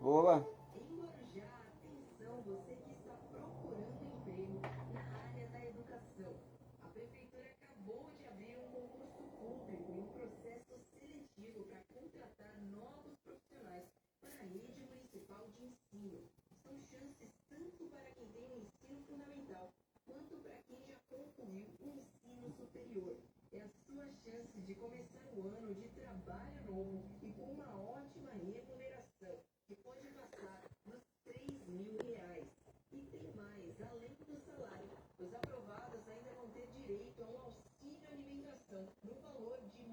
Boa. Em Guarujá, atenção, você que está procurando emprego na área da educação. A prefeitura acabou de abrir um concurso público e um processo seletivo para contratar novos profissionais para a rede municipal de ensino. São chances tanto para quem tem o ensino fundamental quanto para quem já concluiu o ensino superior. É a sua chance de começar o ano de trabalho novo e com uma ótima remuneração, que pode passar nos R$ 3.000. E tem mais, além do salário, os aprovados ainda vão ter direito a um auxílio alimentação no valor de R$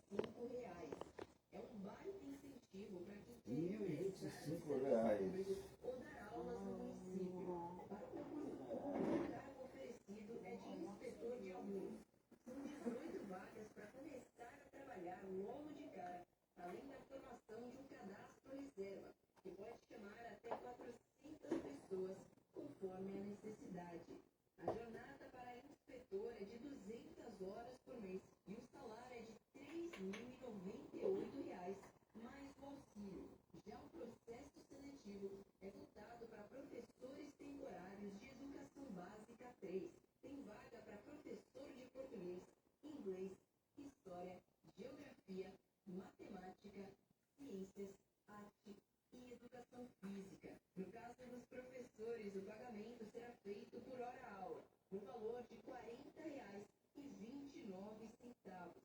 1.025. É um baita incentivo para quem quer ingressar no serviço público ou dar aulas no município. Para o concurso público, o cargo oferecido é de inspetor de alunos. São 18 vagas para começar a trabalhar logo de cara, além da formação de um cadastro reserva, que pode chamar até 400 pessoas, conforme a necessidade. A jornada para inspetor é de 200 horas por mês e o salário é de R$ 3.098, mais o auxílio. Já o processo seletivo é voltado para professores temporários de Educação Básica 3. Tem vaga para professor de português, inglês, história, geografia, matemática, ciências, arte e educação física. No caso dos professores, o pagamento será feito por hora-aula, no valor de R$ 40,29.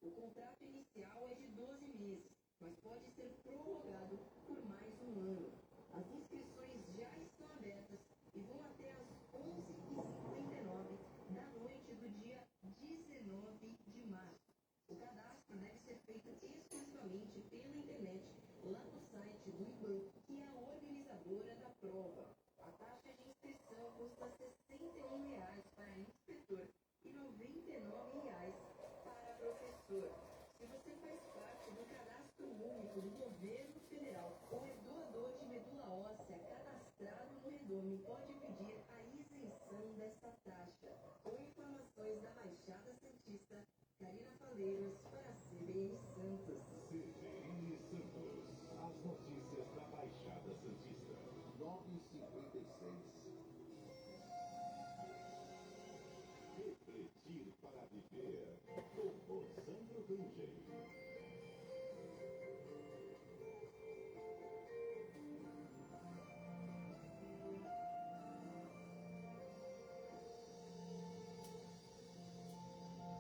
O contrato inicial é de 12 meses, mas pode ser prorrogado por mais um ano. As inscrições já estão abertas e vão até às 11h59 da noite do dia 19 de março. O cadastro deve ser feito exclusivamente pela internet, lá no site do IBAN, que é a organizadora da prova. A taxa de inscrição custa R$ 61 para inspetor e R$ 99 para professor. Se você faz parte do cadastro único do governo federal ou é doador de medula óssea cadastrado no Redome, pode pedir a isenção desta taxa. Com informações da Baixada Santista, Karina Faleiros para a CBN Santos. CBN Santos. As notícias da Baixada Santista. 9h56. Refletir para viver. Com Sandro Rangel.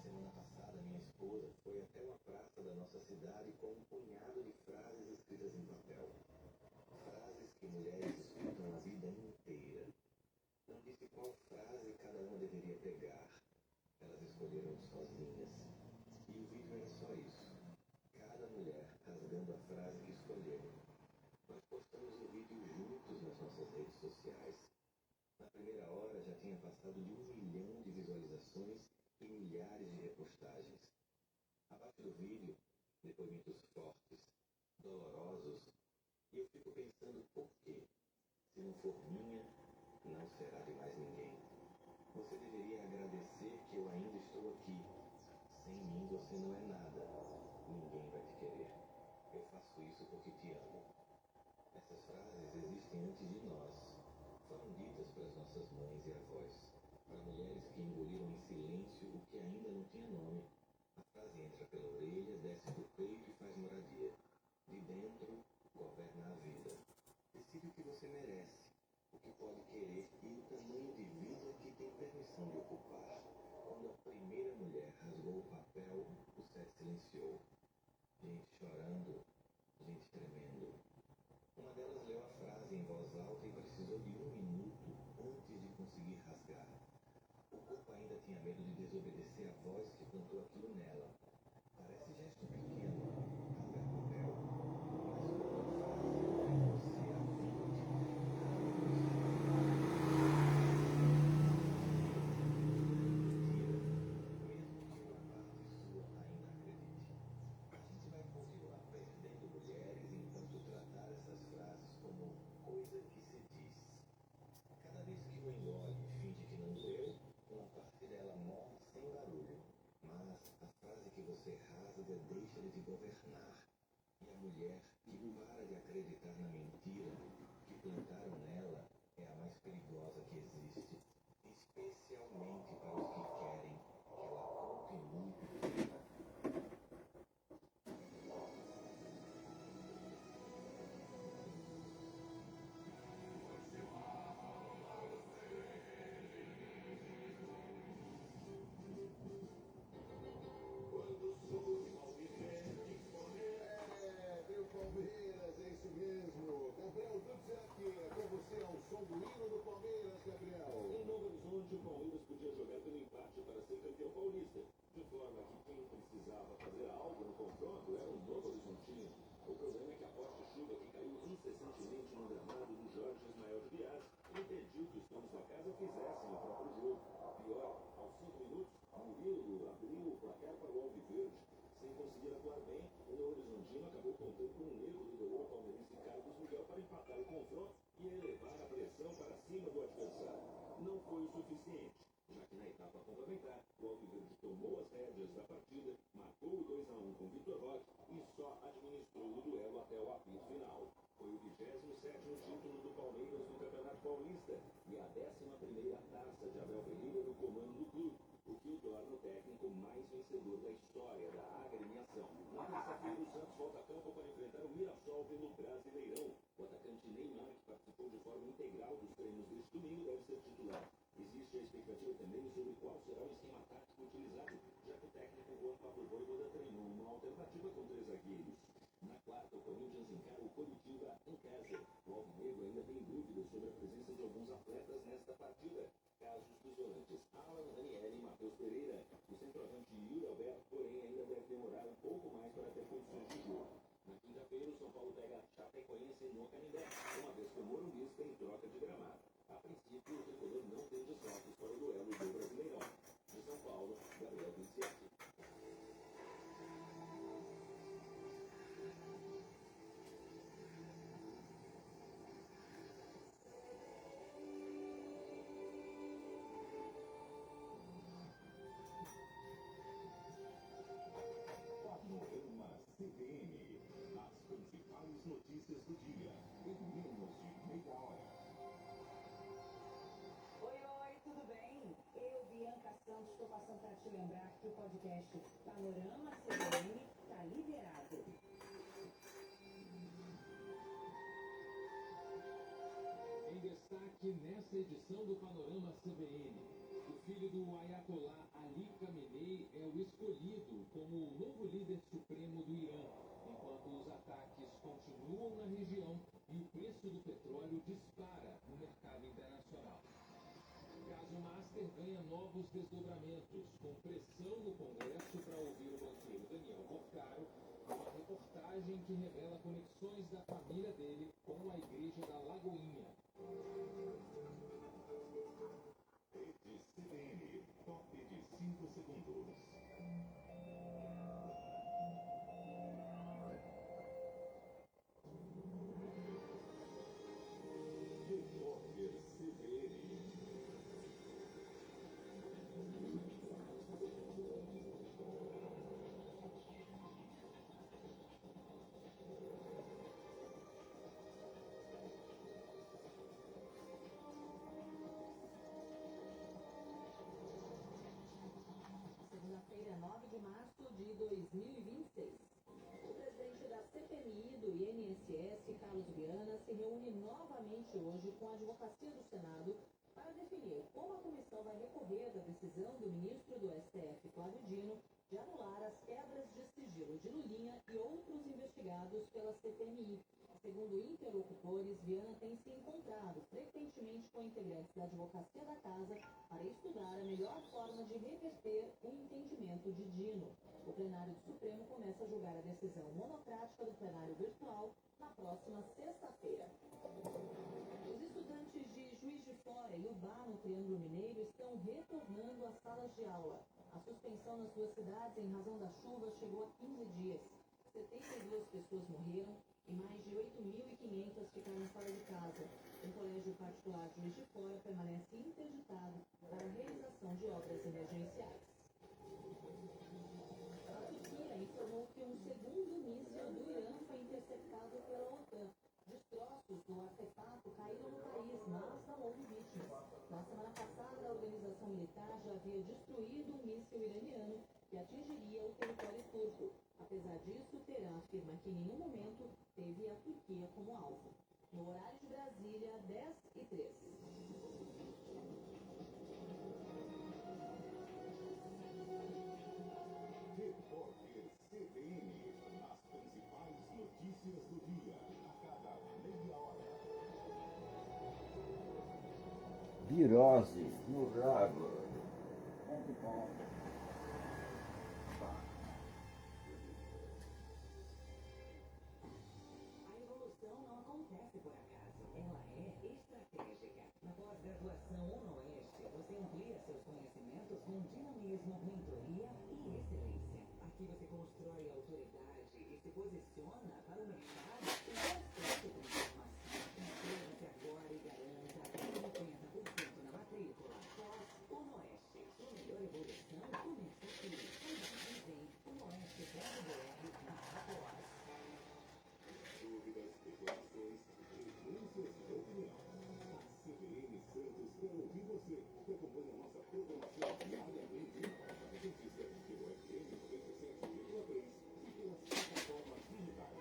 Semana passada, minha esposa foi até uma praça da nossa cidade com um punhado de frases escritas em papel. Frases que mulheres escutam a vida inteira. Não disse qual frase cada uma deveria pegar. Elas escolheram sozinhas. E o vídeo era só isso. Cada mulher rasgando a frase que escolheu. Nós postamos o vídeo juntos nas nossas redes sociais. Na primeira hora já tinha passado de 1 milhão de visualizações e milhares de repostagens. Abaixo do vídeo, depoimentos fortes, dolorosos, e eu fico pensando por quê? Se não for minha, não será de mais ninguém. Você deveria agradecer que eu ainda estou aqui. Sem mim você não é nada. Ninguém vai te querer. Eu faço isso porque te amo. Essas frases existem antes de nós. Foram ditas para as nossas mães e avós, para mulheres que engoliram em silêncio o que ainda não tinha nome. A frase entra pela orelha, desce do peito e faz moradia. De dentro, governa a vida. Decide o que você merece, o que pode querer e o tamanho de vida que tem permissão de ocupar. Quando a primeira mulher rasgou o papel, o set silenciou. Gente chorando, gente tremendo. Uma delas leu a frase em voz alta e precisou de 1 minuto antes de conseguir rasgar. O corpo ainda tinha medo de desobedecer a voz que plantou aquilo nela. Parece gesto pequeno, rasgar papel. Mas quando a frase é você à frente, mesmo que uma parte sua ainda acredite. A gente vai continuar perdendo mulheres enquanto tratar essas frases como coisa que se diz. Cada vez que uma engole e finge que não doeu, uma parte dela morre sem barulho. Mas a frase que você rasga deixa de te governar. E a mulher que para de acreditar na mentira que plantaram nela é a mais perigosa que existe, especialmente para os que querem que ela continue. Quando sou de Palmeiras, tem que correr. Meu Palmeiras, é isso mesmo. Gabriel Dutzer aqui, é com você ao som do hino do Palmeiras, Gabriel. Em Novo Horizonte, o Palmeiras podia jogar pelo empate para ser campeão paulista, de forma que quem precisava fazer algo no confronto era o Novo Horizontino. O problema é que a forte chuva que caiu incessantemente no gramado do Jorge Ismael de Bias impediu que os donos da casa fizessem o próprio jogo. Pior, aos 5 minutos, Murilo abriu o placar para o Alviverde. Sem conseguir atuar bem, o Novo Horizontino acabou contando com um erro do goleiro palmeirense Carlos Miguel para empatar o confronto e elevar a pressão para cima do adversário. Não foi o suficiente, já que na etapa complementar, o Alviverde tomou as rédeas da partida, marcou o 2-1 com Vitor Roque e só administrou o duelo até o apito final. Foi o 27º título do Palmeiras no Campeonato Paulista e a 11ª taça de Abel Ferreira no comando do clube, o que o torna o técnico mais vencedor da história da agremiação. Na terça-feira, o Santos volta a campo para enfrentar o Mirassol pelo Brasileirão. O atacante Neymar, que participou de forma integral dos treinos deste domingo, deve ser titular. Existe a expectativa também sobre qual será o esquema tático utilizado, já que o técnico Juan Pablo Voivoda treinou uma alternativa com 3 zagueiros. Na quarta, o Corinthians encara o Coritiba em casa. O Alvinegro ainda tem dúvidas sobre a presença de alguns atletas nesta partida. Casos dos volantes Alan, Ranieri e Matheus Pereira. O centroavante Yuri Alberto, porém, ainda deve demorar um pouco mais para ter condições de jogo. Na quinta-feira, o São Paulo pega a Chapecoense no Canindé, uma vez que o Morumbista em troca de gramado. A princípio, o tricolor não tem desfalques para o duelo do Brasileirão. De São Paulo, Gabriel Vinciati. Panorama CBN. As principais notícias do dia em menos de meia hora. Oi, tudo bem? Eu, Bianca Santos, estou passando para te lembrar que o podcast Panorama CBN está liberado. Em destaque nessa edição do Panorama CBN, o filho do Ayatollah Ali Khamenei é o escolhido como o novo líder supremo do Irã, enquanto os ataques continuam na região e o preço do petróleo dispara no mercado internacional. Caso Master ganha novos desdobramentos, com pressão no Congresso para ouvir o banqueiro Daniel Boccaro, uma reportagem que revela conexões da família dele com a Igreja da Lagoinha. Rede CBN, top de 5 segundos. Repórter CBN. Segunda-feira, 9 de março de 2026. O presidente da CPMI do INSS, Carlos Viana, se reúne novamente hoje com a Advocacia do Senado para definir como a comissão vai recorrer da decisão do ministro do STF, Flávio Dino, de anular as quebras de sigilo de Lulinha e outros investigados pela CPMI. Segundo interlocutores, Viana tem se encontrado frequentemente com integrantes da Advocacia da Casa para estudar a melhor forma de reverter o entendimento de Dino. O plenário do Supremo começa a julgar a decisão monocrática do plenário virtual na próxima sexta-feira. Os estudantes de Juiz de Fora e Ubá, no Triângulo Mineiro, estão retornando às salas de aula. A suspensão nas duas cidades em razão da chuva chegou a 15 dias. 72 pessoas morreram e mais de 8.500 ficaram fora de casa. Um colégio particular de Juiz de Fora permanece interditado para a realização de obras emergenciais. A Turquia informou que um segundo míssil do Irã foi pedaços do artefato caíram no país, mas não houve vítimas. Na semana passada, a organização militar já havia destruído um míssil iraniano que atingiria o território turco. Apesar disso, Teherã afirma que em nenhum momento teve a Turquia como alvo. No horário de Brasília, 10h03. Repórter CBN, as principais notícias do dia, a cada meia hora. Virose no rabo. A evolução não acontece por acaso, ela é estratégica. Na pós-graduação UNOeste, você amplia seus conhecimentos com dinamismo, mentoria e excelência. Aqui você constrói autoridade e se posiciona para o mercado com constante transformação. Inscreva-se agora e garanta 50% na matrícula. Pós-UNOeste, sua melhor evolução começa aqui. Dizem unoeste.br/pós. Dúvidas, reclamações, denúncias e opinião. A CBN Santos quer ouvir você. Acompanhe a nossa programação diariamente na Porta da Notícia, pelo FM 97,3 e pelas plataformas digitais.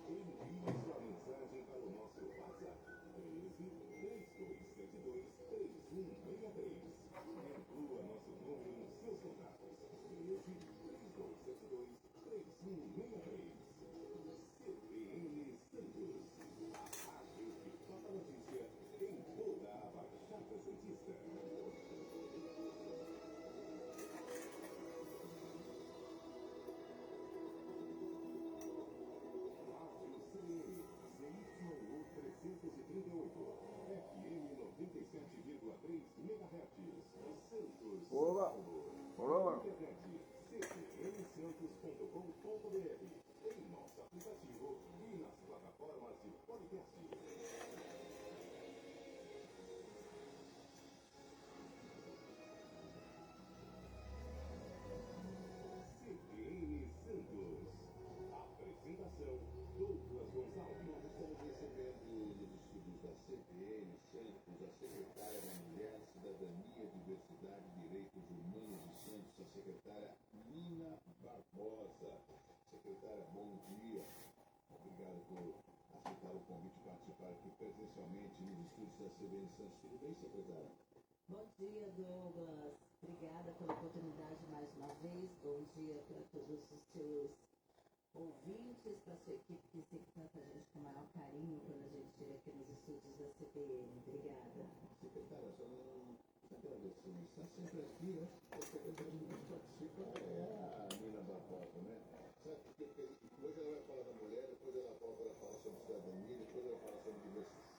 Envie sua mensagem para o nosso WhatsApp 13 3272 3163. Inclua nosso número nos seus contatos 13 3272 3163. CBN Santos, a rádio que toca notícia em toda a Baixada Santista. Rádio CBN, CYU 338, FM 97,3 MHz, Santos, São Olá. Paulo. Olá. Internet, cbnsantos.com.br, em nosso aplicativo e nas plataformas de podcast. CBN Santos. Apresentação, Douglas Gonçalves. Nós estamos recebendo nos estúdios da CBN Santos a secretária da Mulher, Cidadania, Diversidade e Direitos Humanos de Santos, a secretária Nina Barbosa. Secretária, bom dia. Obrigado por aceitar o convite e participar aqui presencialmente nos estúdios da CBN Santos. Tudo bem, secretária? Bom dia, Douglas. Obrigada pela oportunidade mais uma vez. Bom dia para todos os seus ouvintes, para a sua equipe que sempre trata a gente com o maior carinho quando a gente chega aqui nos estúdios da CBN. Obrigada. Secretária, só não agradecer, está sempre aqui, né? A secretária que mais participa é a Nina Barbosa, né? Sabe por quê? Porque hoje ela vai falar da mulher, depois ela volta a falar sobre cidadania, depois ela fala sobre diversidade.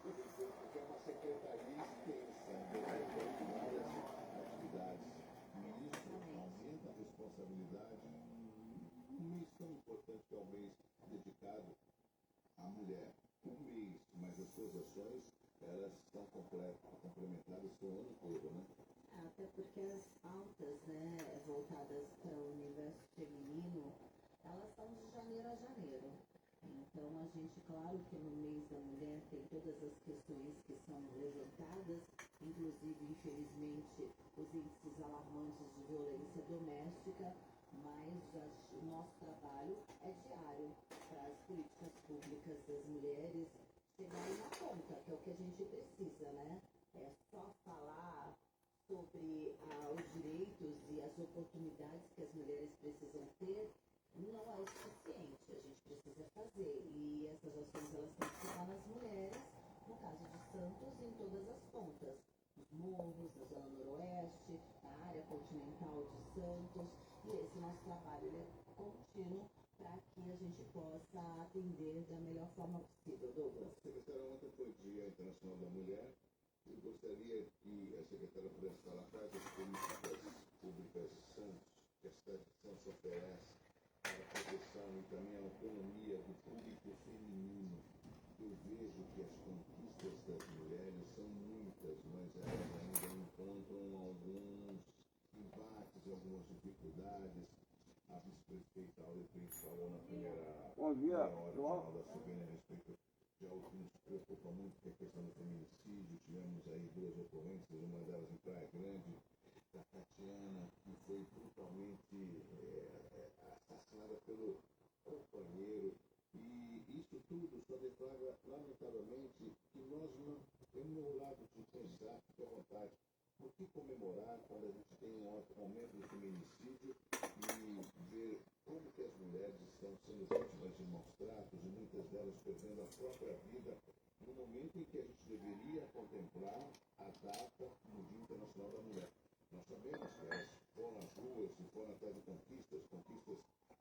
Porque é uma secretaria extensa, envolvendo várias atividades. E isso aumenta a responsabilidade num mês tão importante que é o mês dedicado à mulher. Um mês, mas as suas ações, elas estão complementadas com o ano todo, né? Até porque as pautas, né, voltadas para o universo feminino, elas são de janeiro a janeiro. Então a gente, claro que no mês da mulher tem todas as questões que são levantadas, inclusive, infelizmente, os índices alarmantes de violência doméstica, mas o nosso trabalho é diário para as políticas públicas das mulheres chegarem na ponta, que é o que a gente precisa, né? É só falar sobre os direitos e as oportunidades que as mulheres precisam ter, não é o suficiente. A gente precisa fazer. E essas ações elas têm que ficar nas mulheres, no caso de Santos, em todas as pontas. Nos morros, na zona noroeste, na área continental de Santos. E esse nosso trabalho ele é contínuo para que a gente possa atender da melhor forma possível, Douglas. Secretária, ontem foi Dia Internacional da Mulher. Eu gostaria que a secretária pudesse falar quais as políticas públicas Santos, que a cidade de Santos oferece para a proteção e também a autonomia do público feminino. Eu vejo que as conquistas das mulheres são muitas, mas elas ainda encontram alguns embates, algumas dificuldades. A vice-prefeita Aule Prince falou na primeira Bom dia, meia hora de João. Jornal da CBN a respeito já o que nos preocupa muito que é a questão do feminicídio. Tivemos aí 2 ocorrências, uma delas em Praia Grande, da Tatiana, que foi brutalmente assassinada pelo companheiro. E isso tudo só declara, lamentavelmente, que nós não temos um lado de pensar, fique à vontade, por que comemorar quando a gente tem um aumento do feminicídio e ver como que as mulheres estão sendo vítimas de maus tratos e muitas delas perdendo a própria vida no momento em que a gente deveria contemplar a data do Dia Internacional da Mulher. Nós sabemos que elas foram às ruas e foram atrás de conquistas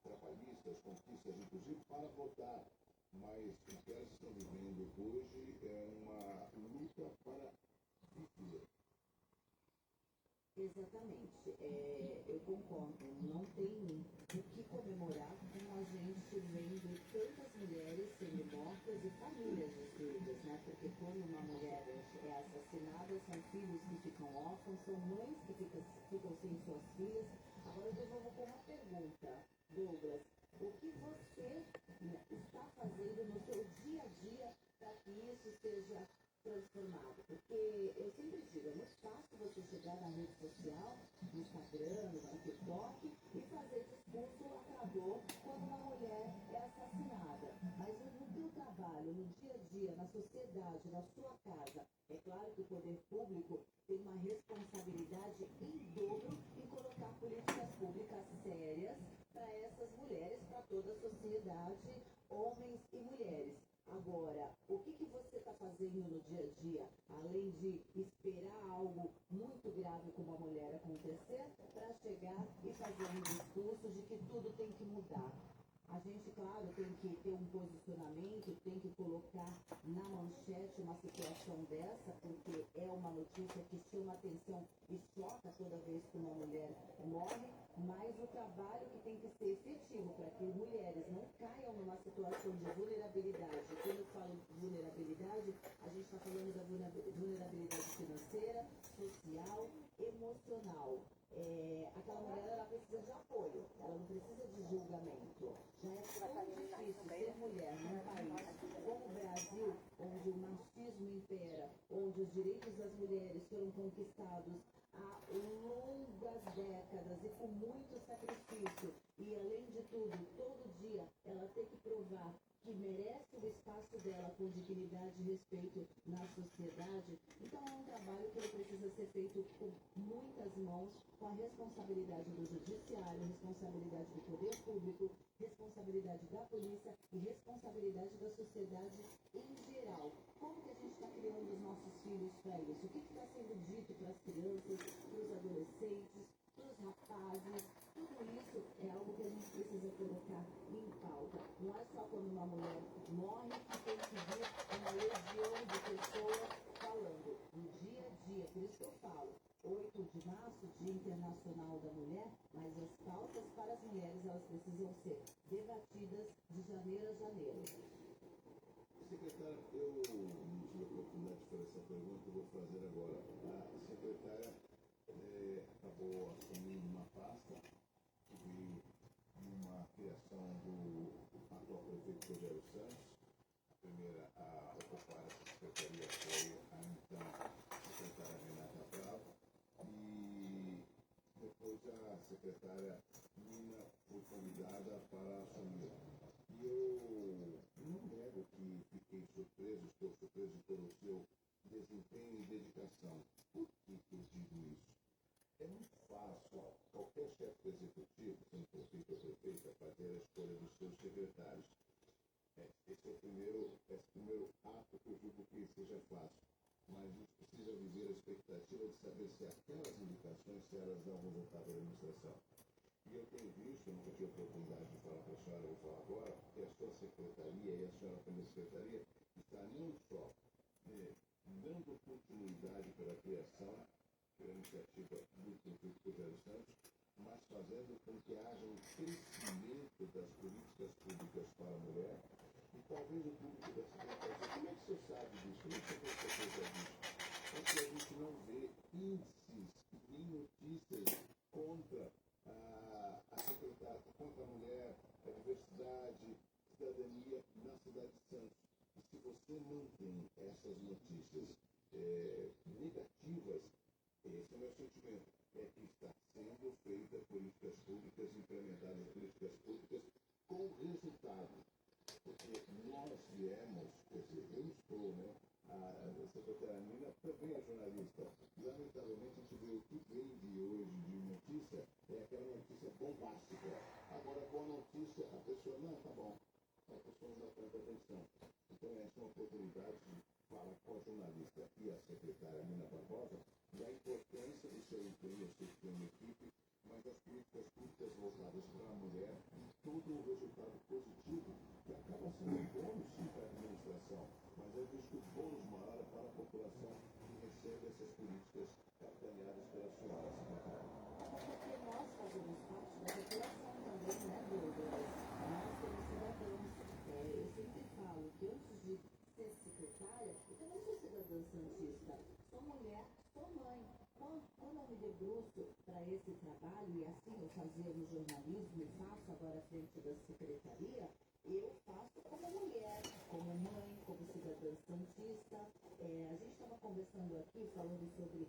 trabalhistas, conquistas inclusive para votar, mas o que elas estão vivendo hoje é uma luta para viver. Exatamente. Eu concordo. Não tem o que comemorar com a gente vendo tantas mulheres sendo mortas e famílias destruídas, né? Porque quando uma mulher é assassinada, são filhos que ficam órfãos, são mães que ficam sem suas filhas. Agora eu devolvo com uma pergunta, Douglas. O que você está fazendo no seu dia a dia para que isso seja transformado? Porque eu sempre digo, é muito fácil você chegar na rede social, no Instagram, no TikTok e fazer discurso lacrador quando uma mulher é assassinada. Mas no teu trabalho, no dia a dia, na sociedade, na sua casa, é claro que o poder público tem uma responsabilidade em dobro em colocar políticas públicas sérias para essas mulheres, para toda a sociedade, homens e mulheres. Agora, o que você está fazendo no dia a dia, além de esperar algo muito grave como a mulher acontecer, para chegar e fazer um discurso de que tudo tem que mudar? A gente, claro, tem que ter um posicionamento, tem que colocar na manchete uma situação dessa, porque é uma notícia que chama atenção e choca toda vez que uma mulher morre, mas o trabalho que tem que ser efetivo para que mulheres não caiam numa situação de vulnerabilidade. Quando eu falo de vulnerabilidade, a gente está falando da vulnerabilidade financeira, social, emocional. Aquela mulher, ela precisa de apoio, ela não precisa de julgamento. Já é tão difícil ser mulher num país como o Brasil, onde o machismo impera, onde os direitos das mulheres foram conquistados há longas décadas e com muito sacrifício. E, além de tudo, todo dia ela tem que provar que merece o espaço dela com dignidade e respeito na sociedade. Então é um trabalho que ele precisa ser feito com muitas mãos, com a responsabilidade do judiciário, responsabilidade do poder público, responsabilidade da polícia e responsabilidade da sociedade em geral. Como que a gente está criando os nossos filhos para isso? O que está sendo dito para as crianças, para os adolescentes, para os rapazes? Tudo isso é algo que a gente precisa colocar em pauta. Não é só quando uma mulher morre que tem que vir uma legião de pessoas falando. No dia a dia, por isso que eu falo, 8 de março, Dia Internacional da Mulher, mas as pautas para as mulheres, elas precisam ser debatidas de janeiro a janeiro. Secretária, eu não tive a oportunidade de fazer essa pergunta, eu vou fazer agora. A secretária acabou assumindo uma pasta que veio numa criação do atual prefeito Rogério Santos. A primeira a ocupar essa secretaria foi a então secretária Renata Bravo e depois a secretária Nina foi convidada para assumir. E eu não nego que fiquei surpreso, estou surpreso pelo seu desempenho e dedicação. Por que eu digo isso? É muito fácil qualquer chefe do executivo, sendo prefeito ou prefeita, fazer a escolha dos seus secretários. Esse primeiro ato que eu julgo que seja fácil. Mas a gente precisa viver a expectativa de saber se aquelas indicações, se elas dão resultado da administração. E eu tenho visto, eu nunca tive a oportunidade de falar para a senhora, eu vou falar agora, que a sua secretaria e a senhora como secretaria está não só dando continuidade pela criação, pela iniciativa do prefeito Rogério Santos, mas fazendo com que haja um crescimento das políticas públicas para a mulher. E talvez o público da secretaria, como é que você sabe disso? Como é que você tem certeza disso? É que a gente não vê índices nem notícias contra a secretária, contra a mulher, a diversidade, cidadania na cidade de Santos. E se você não tem essas notícias negativas, esse é o meu sentimento, é que está sendo feita políticas públicas, implementadas políticas públicas com resultado. Porque nós viemos, quer dizer, eu estou, né? A secretária Nina também é jornalista. Lamentavelmente, a gente vê o que vende hoje de notícia, é aquela notícia bombástica. Agora, a boa notícia, a pessoa, não, tá bom. A pessoa não dá tanta atenção. Então, essa é uma oportunidade de falar com a jornalista e a secretária Nina Barbosa da importância do seu empenho, eu sei que tem uma equipe, mas as políticas públicas voltadas para a mulher e todo o resultado positivo que acaba sendo um bônus sim para a administração, mas é visto bônus maior para a população que recebe essas políticas capitaneadas pela senhora secretária. Porque nós fazemos parte da população também, né, Douglas? Nós somos cidadãos. Eu sempre falo que antes de ser secretária, eu também sou cidadã santista. Sou mulher, sou mãe. Quando eu me debruço para esse trabalho, e assim eu fazia no jornalismo e faço agora à frente da secretaria, eu faço como mulher, como mãe, como cidadã santista. A gente estava conversando aqui, falando sobre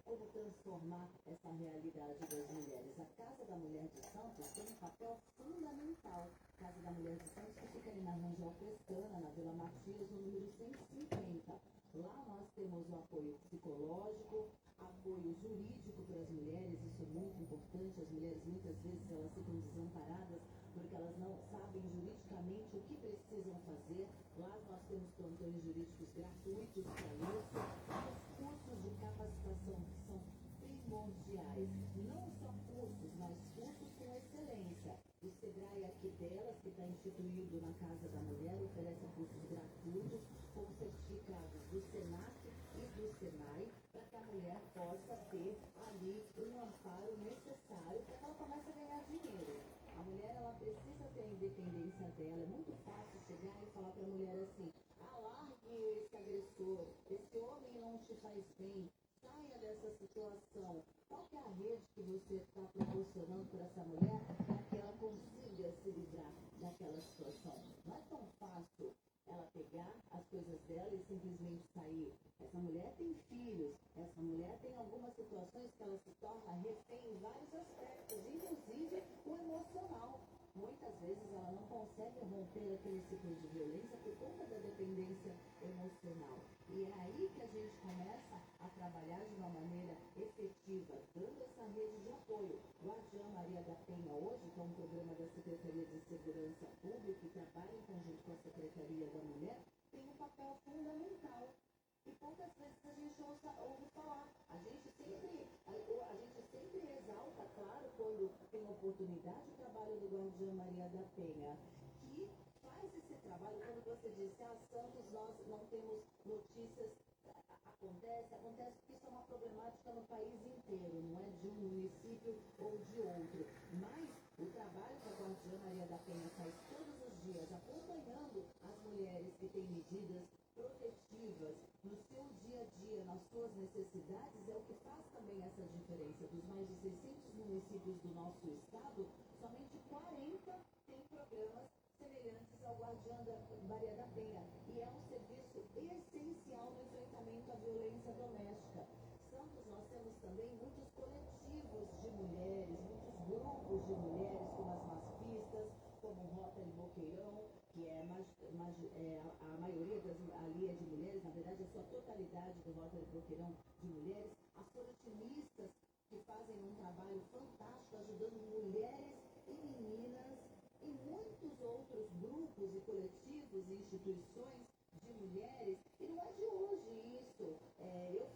como transformar essa realidade das mulheres. A Casa da Mulher de Santos tem um papel fundamental. Casa da Mulher de Santos, que fica ali na Rangel Pestana, na Vila Matias, no número 150. Lá nós temos o apoio psicológico, apoio jurídico para as mulheres, isso é muito importante. As mulheres muitas vezes elas ficam desamparadas porque elas não sabem juridicamente o que precisam fazer. Lá nós temos plantões jurídicos gratuitos para isso. Os cursos de capacitação que são primordiais, não só cursos, mas cursos com excelência. O Sebrae aqui delas, que está instituído na Casa da Mulher, oferece cursos gratuitos com certificados do SENAC e do SENAI, para que a mulher possa ter ali um amparo necessário para que ela comece a ganhar dinheiro. A mulher, ela precisa ter a independência dela. É muito fácil chegar e falar para a mulher assim: largue esse agressor, esse homem não te faz bem, saia dessa situação. Qual que é a rede que você está proporcionando para essa mulher para que ela consiga se livrar daquela situação? Não é tão fácil ela pegar as coisas dela e simplesmente sair. Essa mulher tem filhos, essa mulher tem algumas situações que ela se torna refém em vários aspectos, inclusive o emocional. Muitas vezes ela não consegue romper aquele ciclo de violência por conta da dependência emocional. E é aí que a gente começa a trabalhar de uma maneira efetiva, dando essa rede de apoio. O Guardiã Maria da Penha hoje, que é um programa da Secretaria de Segurança Pública e trabalha em conjunto com a Secretaria da Mulher, tem um papel fundamental. E poucas vezes a gente ouve falar. A gente sempre exalta, claro, quando tem oportunidade, o trabalho do Guardiã Maria da Penha, que faz esse trabalho. Quando você disse, Santos, nós não temos notícias, acontece porque isso é uma problemática no país inteiro, não é de um município ou de outro. Mas o trabalho que a Guardiã Maria da Penha faz todos os dias, acompanhando as mulheres que têm medidas protetivas no seu dia a dia, nas suas necessidades, é o que faz também essa diferença. Dos mais de 600 municípios do nosso estado, somente 40 têm programas semelhantes ao Guardiã Maria da Penha. E é um serviço essencial no enfrentamento à violência doméstica. Santos, nós temos também muitos coletivos de mulheres, muitos grupos de mulheres, como as maspistas, como o Rotary Boqueirão, que é a maioria ali é de mulheres, na verdade a sua totalidade do Rotary Boqueirão de mulheres, as corotinistas, que fazem um trabalho fantástico ajudando mulheres e meninas, e muitos outros grupos e coletivos e instituições de mulheres, e não é de hoje isso. Eu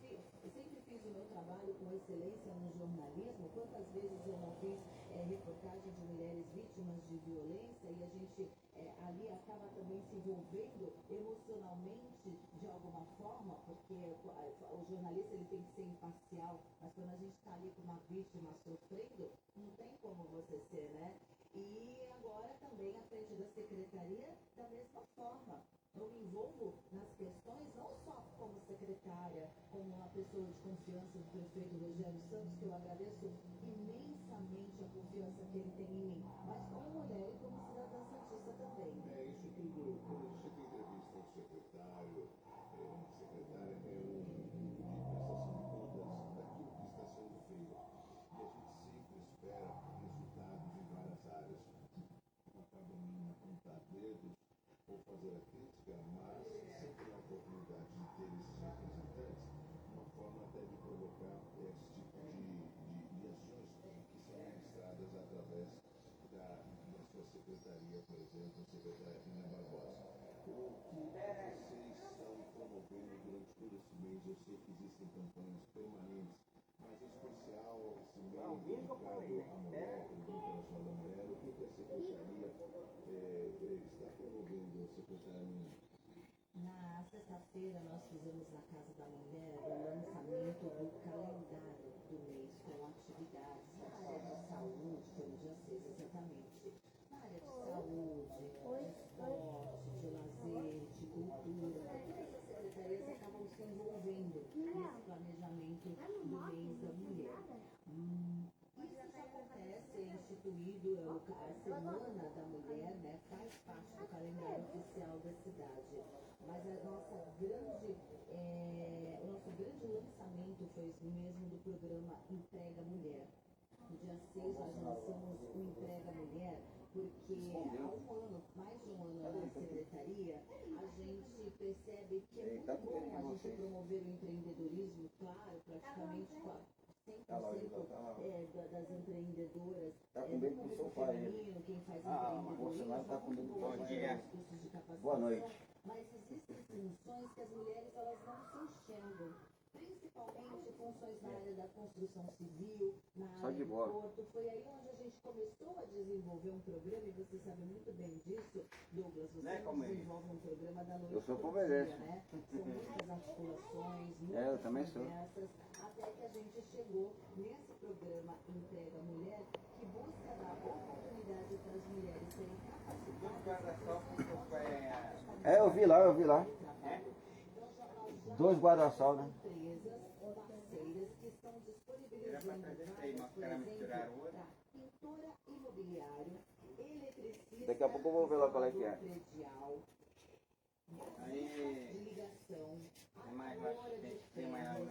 sempre fiz o meu trabalho com excelência no jornalismo. Quantas vezes eu não fiz reportagem de mulheres vítimas de violência, e a gente ali acaba também se envolvendo emocionalmente de alguma forma, porque o jornalista ele tem que ser imparcial, mas quando a gente está ali com uma vítima sofrendo, não tem como você ser, né? E agora também à frente da secretaria, da mesma forma. Eu me envolvo nas questões não só como secretária, como uma pessoa de confiança do prefeito Rogério Santos, que eu agradeço imensamente a confiança que ele tem em mim, mas como mulher e como cidadã santista também. Isso tudo, quando você tem entrevista ao secretário, ou fazer a crítica, mas sempre a oportunidade de ter esses representantes, uma forma até de provocar esse tipo de ações que são ministradas através da sua secretaria, por exemplo, a secretária Ina Barbosa. O que vocês estão promovendo durante todo esse mês? Eu sei que existem campanhas permanentes, mas em especial esse mês dedicado à mulher, o Dia Internacional da Mulher, o que a secretaria está promovendo, secretária Nina? Na sexta-feira, nós fizemos na Casa da Mulher o lançamento do calendário do mês com atividades na área de saúde, foi no dia 6 exatamente. Na área de saúde, de esporte, de lazer, de cultura. Todas as secretarias acabam se envolvendo nesse planejamento do mês da mulher. Isso já acontece, é instituído a Semana da Mulher, né? Faz parte do calendário oficial da cidade. Mas o nosso grande lançamento foi mesmo do programa Entrega Mulher. No dia 6 nós lançamos o Entrega Mulher, porque há um ano, mais de um ano na secretaria, a gente percebe que é muito bom a gente promover o empreendedorismo, claro, praticamente 100% das empreendedoras do público feminino, quem faz empreendedorismo, tá com medo. bom dia. Cursos de capacitação. Boa noite. Mas existem funções que as mulheres elas não se enxergam, principalmente funções na área da construção civil, na área do porto. Foi aí onde a gente começou a desenvolver um programa, e você sabe muito bem disso, Douglas, você desenvolve um programa da noite. Eu sou pro palmeirense. dia, né? São muitas articulações, muitas eu também sou. conversas, até que a gente chegou nesse programa Entrega Mulher, que busca dar oportunidade para as mulheres serem capacitadas. Eu vi lá. Dois guarda-sol, né? Empresas parceiras que estão disponibilizando vagas, por exemplo, para pintora imobiliário, eletricista, Daqui a pouco eu vou ver lá qual é que é. predial, de ligação, armadora de ferro,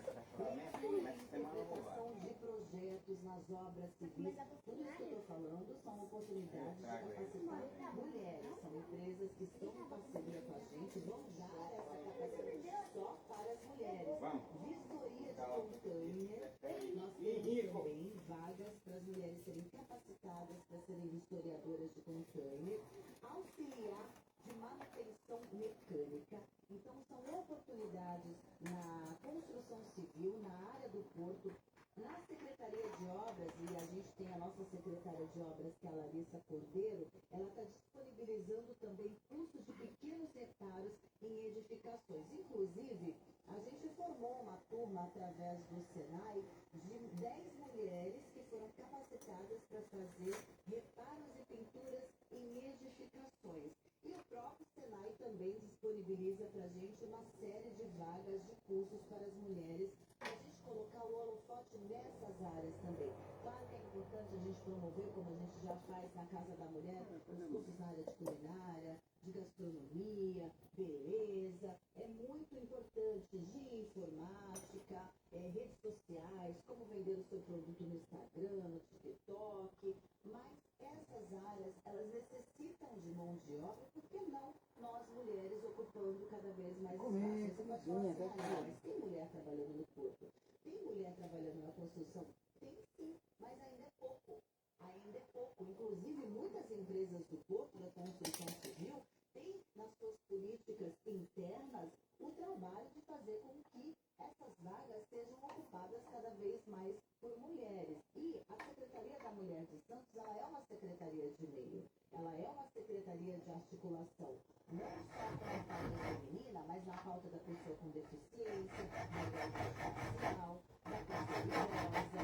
interpretação de projetos nas obras civis. Tudo isso que eu estou falando são oportunidades de capacitar mulheres. São empresas que estão em parceria com a gente, vão dar essa capacidade só para as mulheres. Vistoria de container, nós temos também vagas para as mulheres serem capacitadas para serem vistoriadoras de container, auxiliar de manutenção mecânica. Então, são oportunidades na construção civil, na área do porto, na Secretaria de Obras, e a gente tem a nossa secretária de Obras, que é a Larissa Cordeiro, ela está disponibilizando também cursos de pequenos reparos em edificações. Inclusive, a gente formou uma turma através do Senai de 10 mulheres que foram capacitadas para fazer reparos e pinturas em edificações. E o próprio Senai também disponibiliza para a gente uma série de vagas de cursos para as mulheres, para a gente colocar o holofote nessas áreas também. Claro que é importante a gente promover, como a gente já faz na Casa da Mulher, os cursos na área de culinária, de gastronomia, beleza. É muito importante de informática, redes sociais, como vender o seu produto no Instagram, no TikTok. Mas essas áreas, elas necessitam de mão de obra, por que não nós mulheres ocupando cada vez mais espaços? Você pode falar assim, mas tem mulher trabalhando no porto? Tem mulher trabalhando na construção? Tem sim, mas ainda é pouco. Ainda é pouco. Inclusive, muitas empresas do porto, da construção civil, têm nas suas políticas internas o trabalho de fazer com que essas vagas sejam ocupadas cada vez mais por mulheres. E a Secretaria da Mulher de Santos, ela é uma secretaria de meio, ela é uma secretaria de articulação, não só com a pauta feminina, mas na pauta da pessoa com deficiência, da igualdade racial, da pessoa idosa.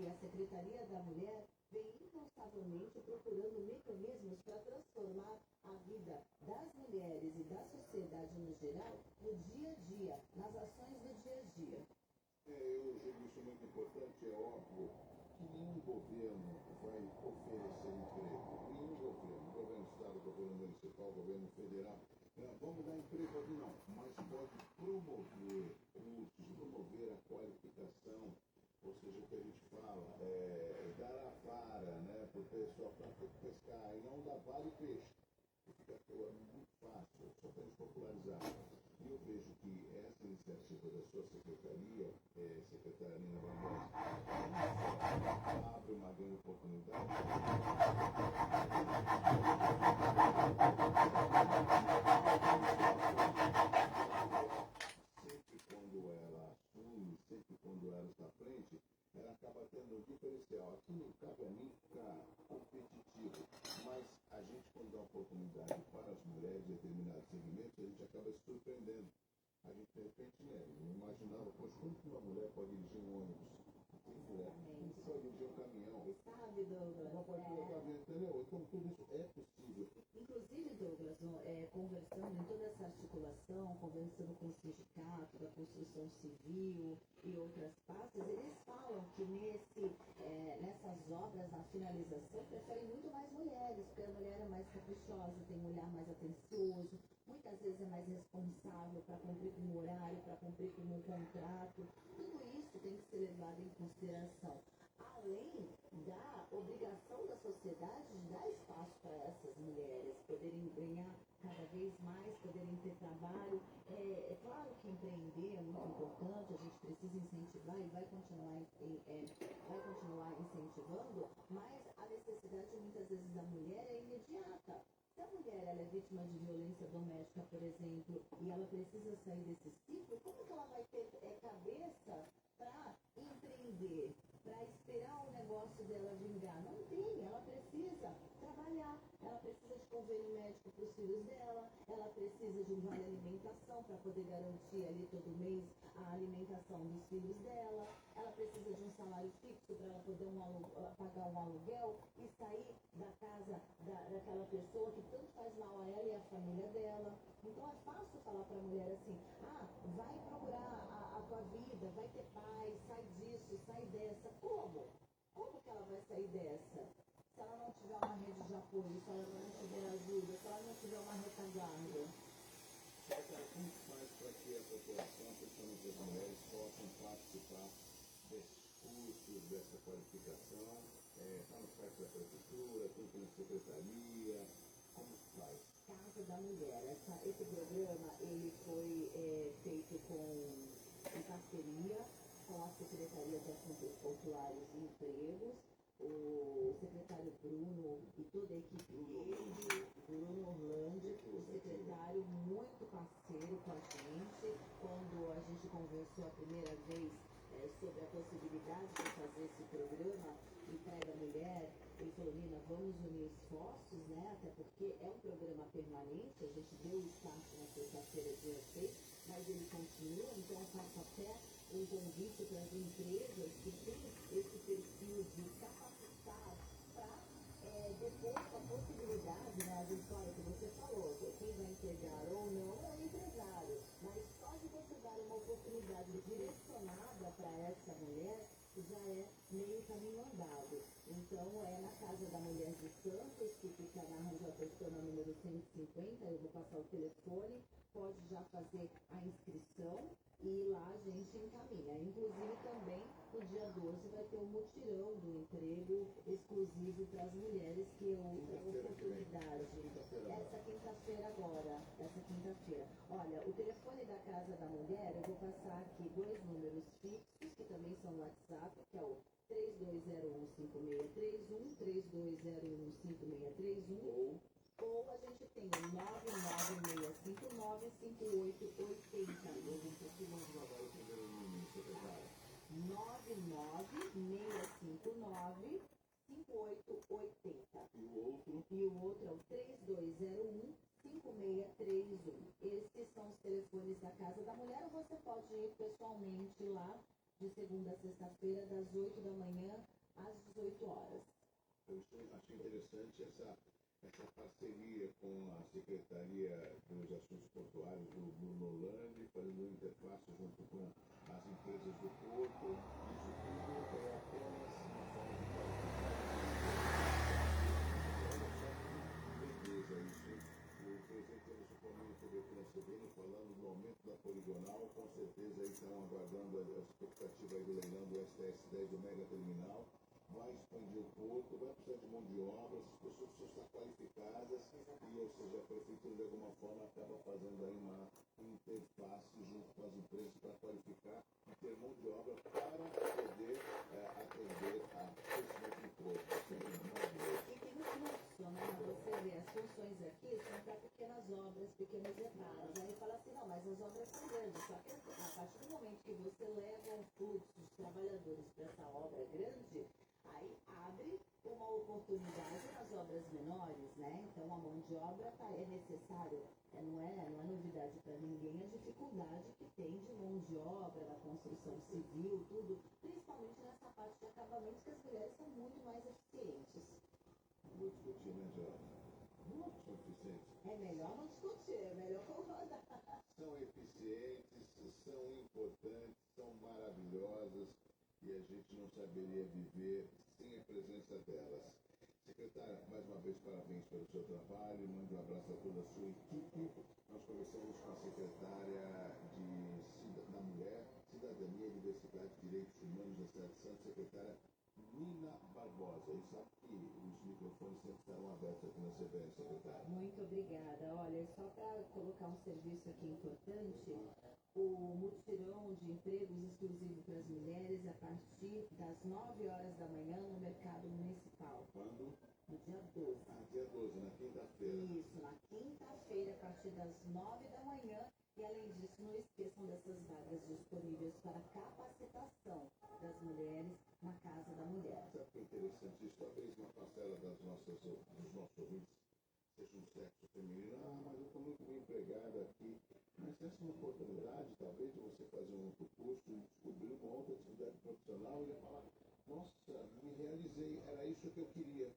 A Secretaria da Mulher vem incansavelmente procurando mecanismos para transformar a vida das mulheres e da sociedade no geral no dia a dia, nas ações do dia a dia. Eu julgo isso muito importante. É óbvio que nenhum governo vai oferecer emprego. Nenhum governo, governo do estado, governo municipal, governo federal, vamos dar emprego ali não, mas pode promover cursos, promover a qualificação, ou seja, o que a gente fala, pescar e não dá vale peixe. E fica muito fácil, só para eles popularizar. E eu vejo que essa iniciativa da sua secretaria, secretária Nina Barbosa, abre uma grande oportunidade. Sempre quando ela assume, sempre quando ela está à frente, ela acaba tendo um diferencial. Aqui não cabe a mim ficar competitivo, mas a gente, quando dá oportunidade para as mulheres em determinados segmentos, a gente acaba se surpreendendo. A gente, de repente, né, não imaginava, poxa, como que uma mulher pode dirigir um ônibus? Tem mulher que pode dirigir um caminhão. Sabe, Douglas? Uma pode colocar avião, entendeu? Então, tudo isso é possível. Inclusive, Douglas, conversando em toda essa articulação, conversando com o sindicato da construção civil e outras partes, eles falam que nessas obras, na finalização, preferem muito mais mulheres, porque a mulher é mais caprichosa, tem um olhar mais atencioso, muitas vezes é mais responsável para cumprir com o horário, para cumprir com o contrato. Tudo isso tem que ser levado em consideração. Além da obrigação da sociedade de dar espaço para essas mulheres poderem ganhar cada vez mais, poderem ter trabalho. É claro que empreender é muito importante, a gente precisa incentivar e vai continuar incentivando, mas a necessidade muitas vezes da mulher é imediata. Se a mulher ela é vítima de violência doméstica, por exemplo, e ela precisa sair desse ciclo, como que ela vai ter cabeça para empreender, para esperar o negócio dela vingar? Não tem, ela precisa trabalhar, ela precisa de convênio médico para os filhos dela, ela precisa de um vale alimentação para poder garantir ali todo mês a alimentação dos filhos dela, ela precisa de um salário fixo para ela poder pagar um aluguel e sair da casa daquela pessoa que tanto faz mal a ela e a família dela. Então é fácil falar para a mulher assim, vai procurar a tua vida, vai ter paz, sai disso, sai dessa. Como? Como que ela vai sair dessa? Se ela não tiver uma rede de apoio, se ela não tiver ajuda, se ela não tiver uma retaguarda. Como faz para que a população, principalmente as mulheres, possam participar desses cursos, dessa qualificação? Está no site da prefeitura, tem na secretaria, como se faz? Casa da Mulher. Esse programa ele foi feito em parceria com a Secretaria de Assuntos Populares e Empregos, o secretário Bruno e toda a equipe dele, Bruno Orlando, o secretário muito parceiro com a gente. Quando a gente conversou a primeira vez sobre a possibilidade de fazer esse programa Emprega Mulher, ele falou, Nina, vamos unir esforços, né? Até porque é um programa permanente, a gente deu o start na sexta-feira, dia 6, mas ele continua, então eu faço até um convite para as empresas que têm esse perfil de capacitar para depois com a possibilidade, né, a história que você falou, que quem vai entregar ou não é o empresário, mas só de você dar uma oportunidade direcionada para essa mulher, já é meio caminho andado. Então, é na Casa da Mulher de Santos, que fica na Rua Toscana número 150, eu vou passar o telefone, pode já fazer a inscrição e lá a gente encaminha. Inclusive também no dia 12 vai ter um mutirão do emprego exclusivo para as mulheres, que é outra oportunidade. Essa quinta-feira agora, essa quinta-feira. Olha, o telefone da Casa da Mulher, eu vou passar aqui 2 números fixos, que também são WhatsApp, que é o 32015631, 32015631, ou a gente tem o 996595880. Eu vou um pouquinho mais devagar o primeiro número, secretário. 996595880. E o outro? E o outro é o 32015631. Esses são os telefones da Casa da Mulher, ou você pode ir pessoalmente lá de segunda a sexta-feira, das 8 da manhã às 18 horas. Eu achei interessante essa parceria com a Secretaria dos Assuntos Portuários do Bruno Hollande, fazendo interface junto com as empresas do Porto. Isso tudo é apenas uma forma de beleza isso. O presidente do Supremo teve aqui na CBN falando do aumento da poligonal, com certeza aí estão aguardando a expectativa aí do leilão do STS-10 do mega terminal. vai expandir o porto, vai precisar de mão de obra, essas pessoas precisam estar qualificadas e, ou seja, a prefeitura de alguma forma acaba fazendo aí uma interface junto com as empresas para qualificar e ter mão de obra para poder atender a crescimento do porto. Isso é maravilhoso. E tem um fluxo, né? Você vê, as funções aqui são para pequenas obras, pequenos reparos. Aí fala assim, não, mas as obras são grandes. Só que a partir do momento que você leva um fluxo de trabalhadores para essa obra grande, aí abre uma oportunidade nas obras menores, né? Então a mão de obra é necessário. Não é novidade para ninguém a dificuldade que tem de mão de obra, da construção civil, tudo, principalmente nessa parte de acabamento, que as mulheres são muito mais eficientes. Vou discutir, né, Jorge? Muito são eficientes. É melhor não discutir, é melhor concordar. São eficientes, são importantes, são maravilhosas e a gente não saberia viver sem a presença delas. Secretária, mais uma vez, parabéns pelo seu trabalho, mande um abraço a toda a sua equipe. Nós conversamos com a secretária da Mulher, Cidadania, Diversidade e Direitos Humanos da cidade de Santos, secretária Nina Barbosa. E sabe que os microfones sempre estarão abertos aqui na CBN, secretária. Muito obrigada. Olha, só para colocar um serviço aqui importante, o mutirão de empregos exclusivo para as mulheres a partir das 9 horas da manhã no mercado municipal. Quando? No dia 12. Dia 12, na quinta-feira. Isso, na quinta-feira, a partir das 9 da manhã. E além disso, não esqueçam dessas vagas disponíveis para capacitação das mulheres na Casa da Mulher. Sabe que é interessante isso? Talvez uma parcela dos nossos ouvintes seja um sexo feminino. Ah, mas eu estou muito bem empregada aqui. Mas essa é uma oportunidade, talvez, de você fazer um outro curso e descobrir uma outra atividade profissional e falar, nossa, me realizei, era isso que eu queria.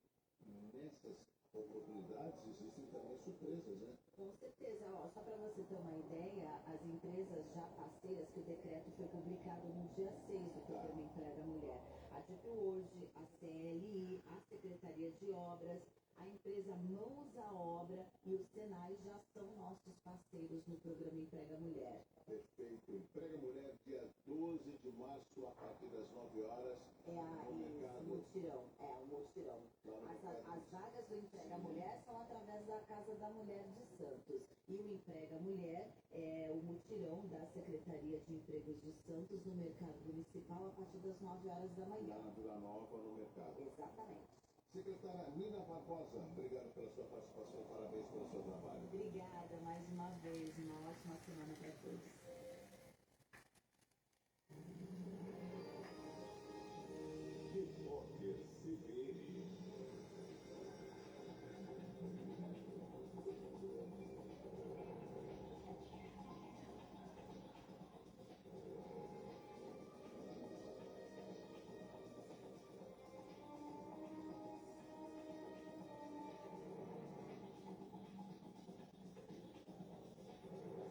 Nessas oportunidades existem também surpresas, né? Com certeza, ó, só para você ter uma ideia, as empresas já parceiras, que o decreto foi publicado no dia 6 do Programa Emprega Mulher. A tipo hoje, a CLI, a Secretaria de Obras, a empresa Mãos à Obra e o Senai já são nossos parceiros no Programa Emprega Mulher. Perfeito. Emprega Mulher, dia 12 de março, a partir das 9 horas. O mutirão. O mutirão. As vagas do Emprega Mulher são através da Casa da Mulher de Santos. E o Emprega Mulher é o mutirão da Secretaria de Empregos de Santos no mercado municipal a partir das 9 horas da manhã. Lá na Vila Nova, no mercado. Exatamente. Secretária Nina Barbosa, obrigado pela sua participação, parabéns pelo seu trabalho. Obrigada mais uma vez. Uma ótima semana para todos. Repórter CBN.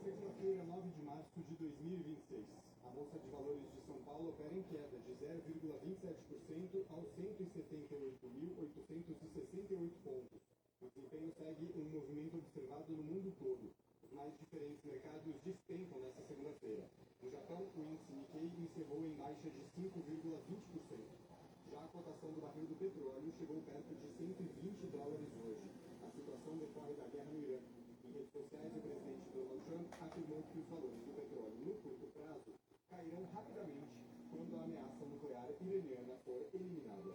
Sexta-feira, 9 de março de 2026. A Bolsa de Valores de São Paulo opera em queda de 0,27% aos 178.868 pontos. O desempenho segue um movimento observado no mundo todo. Os mais diferentes mercados despencam nesta segunda-feira. No Japão, o índice Nikkei encerrou em baixa de 5,20%. Já a cotação do barril do petróleo chegou perto de $120 hoje. A situação decorre da guerra no Irã. Em redes sociais, o presidente Donald Trump afirmou que os valores do petróleo no curto prazo cairão rapidamente quando a ameaça nuclear iraniana for eliminada.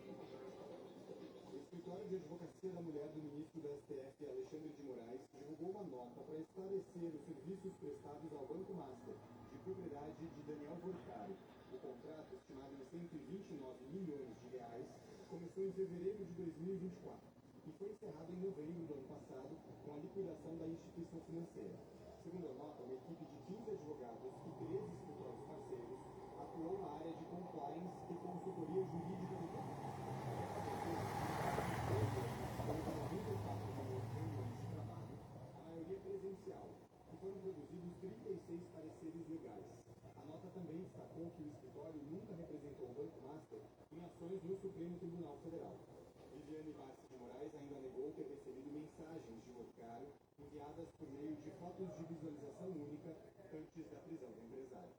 O escritório de advocacia da mulher do ministro do STF, Alexandre de Moraes, divulgou uma nota para esclarecer os serviços prestados ao Banco Master, de propriedade de Daniel Vorcari. O contrato, estimado em R$129 milhões, começou em fevereiro de 2024 e foi encerrado em novembro do ano passado com a liquidação da instituição financeira. Segundo a nota, uma equipe de 15 advogados e 13 escritórios parceiros atuou na área de compliance e consultoria jurídica do banco. Houve 94 reuniões de trabalho, a maioria presencial, e foram produzidos 36 pareceres legais. A nota também destacou que o escritório nunca representou o Banco Master em ações no Supremo Tribunal Federal. Viviane Bassi de Moraes ainda negou ter recebido mensagens de Vorcari enviadas por meio de fotos de visualização única antes da prisão do empresário.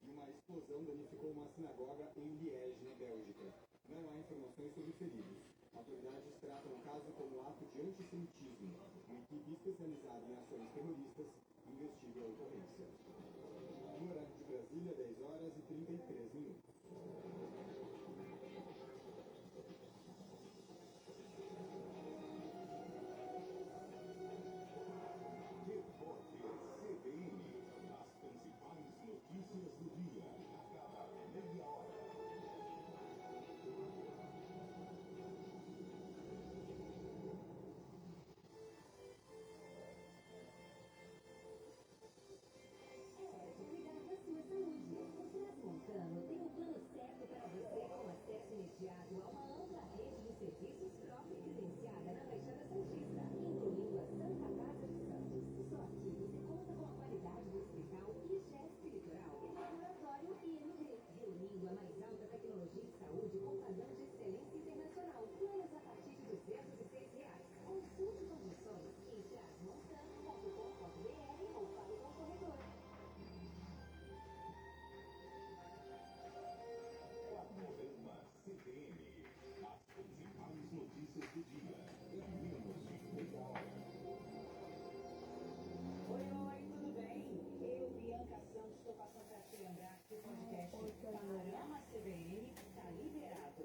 E uma explosão danificou uma sinagoga em Liège, na Bélgica. Não há informações sobre feridos. Autoridades tratam o caso como ato de antissemitismo. Uma equipe especializada em ações terroristas investiga a ocorrência. No horário de Brasília, 10 horas e 33 minutos. Repórter CBN. As principais notícias do dia. A cada meia hora. Hora de cuidar da sua saúde. O Transmontano tem o plano certo para você com acesso imediato a uma ampla rede de serviços própria e credenciada na Baixada Santista, incluindo a Santa Casa de Santos. Só aqui você conta com a qualidade do hospital IGESP Litoral e Laboratório IMD, reunindo a mais alta tecnologia de saúde com padrão de excelência internacional. Planos a partir de R$ 206. Consulte condições em transmontano.com.br ou fale com o corretor. Panorama CBN. As principais notícias do dia. Em menos de meia hora. Oi, tudo bem? Eu, Bianca Santos, estou passando para te lembrar que o podcast Panorama CBN está liberado.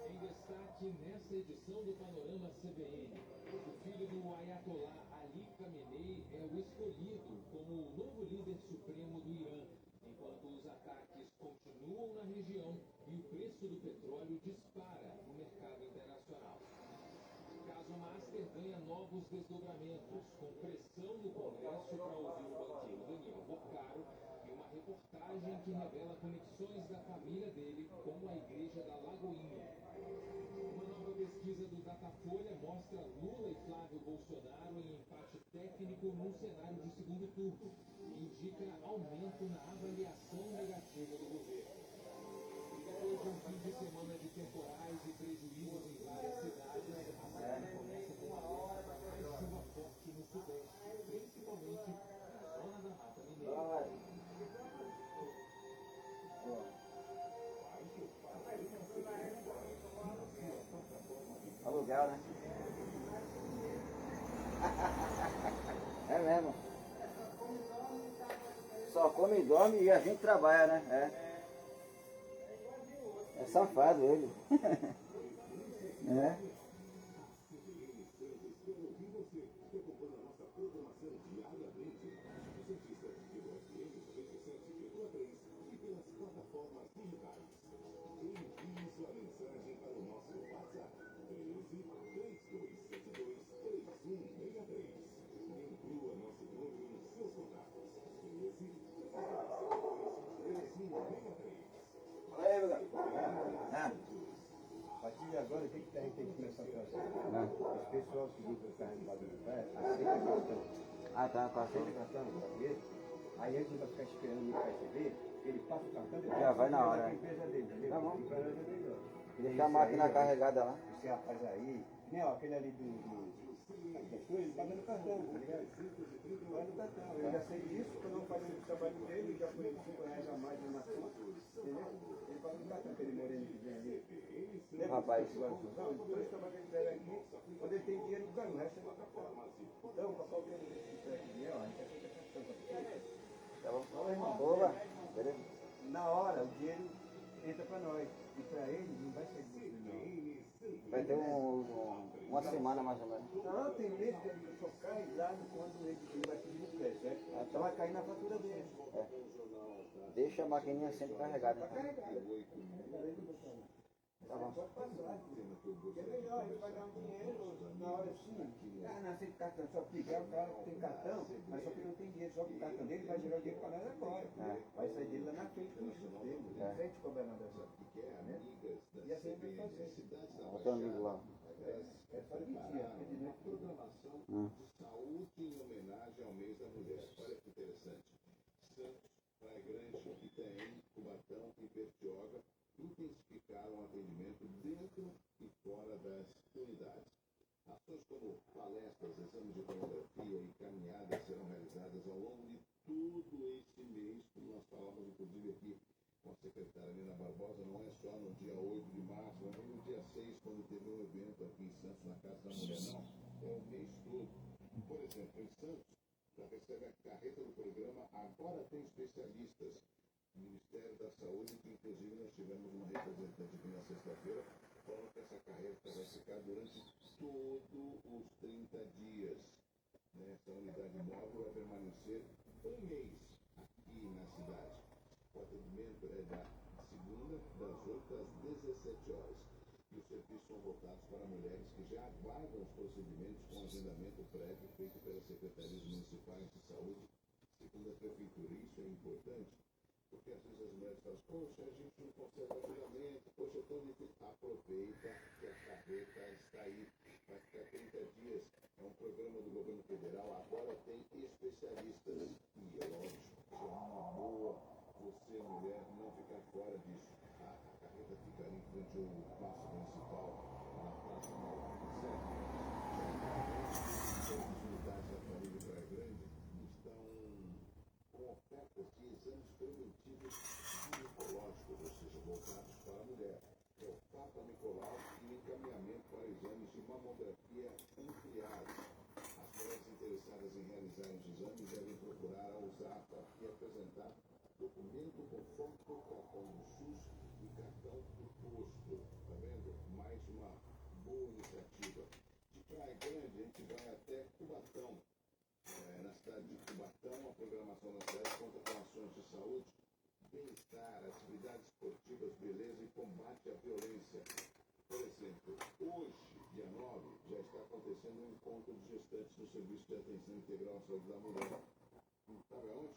Em destaque nessa edição do Panorama CBN, o filho do Ayatollah Ali Khamenei é o escolhido como o novo líder supremo do Irã, enquanto os ataques continuam na região e o preço do petróleo dispara no mercado internacional. Caso Master ganha novos desdobramentos, com pressão no Congresso para ouvir o banqueiro Daniel Boccaro e uma reportagem que revela conexões da família dele com a Igreja da Lagoinha. Uma nova pesquisa do Datafolha mostra Lula e Flávio Bolsonaro em empate técnico num cenário de segundo turno e indica aumento na avaliação negativa do governo. E depois de um fim de semana de temporais e prejuízos em várias cidades, a semana começa com alerta para mais chuva forte no sudeste, principalmente na zona da Mata Mineira. Aluguel, né? É mesmo. Só come e dorme e a gente trabalha, né? É safado ele. É. CBN Santos quer ouvir você. Acompanhe a nossa programação diariamente. Santista, pelo FM 97,3 e pelas plataformas digitais. Envie sua mensagem para o nosso WhatsApp 13 3272 3163. Inclua nosso número nos seus contatos. 13 3272 3163. Olha aí, meu Ah. A partir de agora, o que a gente tem que começar a fazer? Esse pessoal que vem para o carro embaixo do pé, aceita a questão. Ah, tá, passou. Aceita a questão do cabelo. Aí ele não vai ficar esperando no perceber, ele passa o cartão e Já vai na hora. a empresa dele, entendeu? Tá bom. E para nós é melhor. Deixa a máquina carregada lá. Esse rapaz aí, nem ó, aquele ali ele paga no cartão, tá ligado? Paga no cartão. Eu já sei disso, quando eu faço o trabalho dele, já foi R$5 a mais na conta, entendeu? Ele paga no cartão, aquele moreno que vem ali. Rapaz. Depois o trabalho que ele pega aqui, quando ele tem dinheiro, ganha, o resto é no cartão. Então, para qualquer um que tiver dinheiro, ó, a gente aceita cartão para você. Tá bom? Boa. Beleza? Na hora, o dinheiro entra para nós. E para ele, não vai ser muito, não. Vai ter uma semana mais ou menos. Não, tem mês que ele só cai lá quando ele vai pedir no crédito, certo? Então vai cair na fatura dele. É. Deixa a maquininha sempre carregada. Vai Então. carregar. Tá bom. Pode passar. Porque é melhor ele vai dar um dinheiro na hora assim. Ah, não aceita cartão, só pegar o cara que tem cartão, mas só que não tem dinheiro, só que o cartão dele vai gerar o dinheiro para nós agora. Vai sair dele lá na frente com o estudo dele, na frente com a governadora. Né? E assim ele vai fazer. Outro amigo lá. É só de dia, é de noite. Programação de saúde em homenagem ao mês da mulher. Olha que interessante. Santos, Praia Grande, Itaém, Cubatão e Bertioga intensificaram o atendimento dentro e fora das unidades. Ações como palestras, exames de tomografia e caminhadas serão realizadas ao longo de todo este mês, como nós falamos secretária Nina Barbosa, não é só no dia 8 de março, não é nem no dia 6, quando teve um evento aqui em Santos, na Casa da Mulher, não. É o mês todo. Por exemplo, em Santos, já recebe a carreta do programa Agora Tem Especialistas. Ministério da Saúde, que inclusive nós tivemos uma representante aqui na sexta-feira, falando que essa carreta vai ficar durante todos os 30 dias. Essa unidade móvel vai permanecer um mês aqui na cidade. O atendimento é da segunda, das 8 às 17 horas. E os serviços são voltados para mulheres que já aguardam os procedimentos com agendamento prévio feito pelas secretarias municipais de saúde, segundo a prefeitura. Isso é importante, porque às vezes as mulheres falam, poxa, a gente não consegue agendamento, poxa, é tão difícil. Aproveita que a carreta está aí, vai ficar 30 dias. É um programa do governo federal, agora tem especialistas. E é lógico, é uma boa você, mulher, não ficar fora disso. A carreta fica ali em frente ao paço municipal, na Praça Mauá, certo? Todas as unidades da família Praia Grande estão com ofertas de exames preventivos ginecológicos, ou seja, voltados para a mulher. É o Papa Nicolau e encaminhamento para exames de mamografia ampliados. As mulheres interessadas em realizar os exames devem procurar a USAPA e apresentar documento com foto, cartão do SUS e cartão do posto. Tá vendo? Mais uma boa iniciativa. De Praia Grande, a gente vai até Cubatão. Na cidade de Cubatão, a programação da cidade conta com ações de saúde, bem-estar, atividades esportivas, beleza e combate à violência. Por exemplo, hoje, dia 9, já está acontecendo um encontro de gestantes no Serviço de Atenção Integral à Saúde da Mulher. Sabe aonde?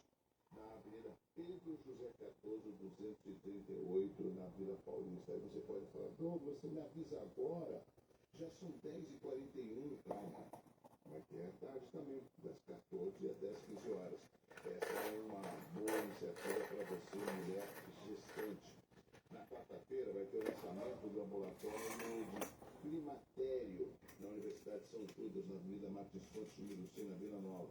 Na Avenida Pedro José Cardoso, 238, na Vila Paulista. Aí você pode falar, Douglas, você me avisa agora? Já são 10h41, calma. Vai ter à tarde também, das 14 até as 15 horas. Essa é uma boa iniciativa para você, mulher gestante. Na quarta-feira vai ter o lançamento do ambulatório de climatério na Universidade de São Judas, na Avenida Martins Fontes, número 100, na Vila Nova.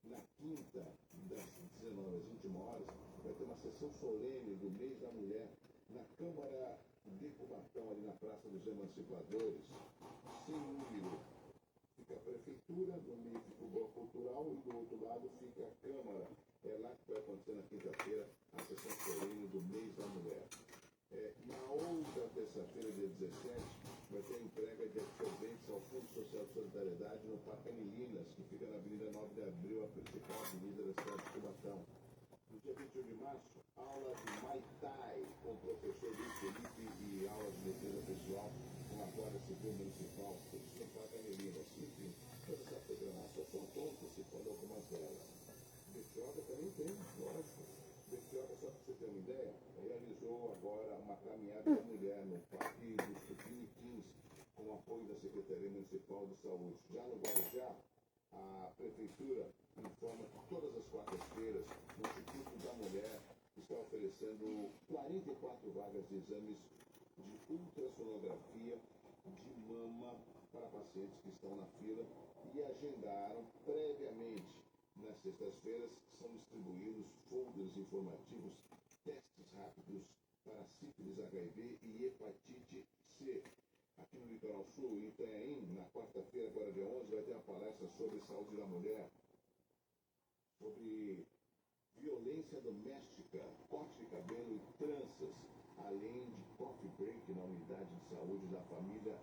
Na quinta, das 19 às 21 horas, vai ter uma sessão solene do mês da mulher na Câmara de Cubatão, ali na Praça dos Emancipadores, sem número. Fica a prefeitura, no meio fica o bloco cultural e do outro lado fica a Câmara. É lá que vai acontecer na quinta-feira a sessão solene do mês da mulher. Na outra terça-feira, dia 17, vai ter a entrega de absorventes ao Fundo Social de Solidariedade no Parque Anilinas, que fica na Avenida 9 de Abril, a principal avenida da cidade de Cubatão. No dia 21 de março, aula de Muay Thai com o professor Luiz Felipe e aula de defesa pessoal com a Guarda Civil Municipal, tudo no Parque Anilinas. Enfim, toda essa programação só estou antecipando algumas delas. Betioga também tem, lógico. Betioga, só para você ter uma ideia, realizou agora uma caminhada da mulher no Parque dos Tupiniquins, com o apoio da Secretaria Municipal de Saúde. Já no Guarujá, a Prefeitura informa que todas as quartas-feiras, o Instituto da Mulher está oferecendo 44 vagas de exames de ultrassonografia de mama para pacientes que estão na fila e agendaram previamente. Nas sextas-feiras são distribuídos folders informativos, testes rápidos para sífilis, HIV e hepatite C. Aqui no Litoral Sul, em Itanhaém, na quarta-feira, agora dia 11, vai ter uma palestra sobre saúde da mulher, sobre violência doméstica, corte de cabelo e tranças, além de coffee break na unidade de saúde da família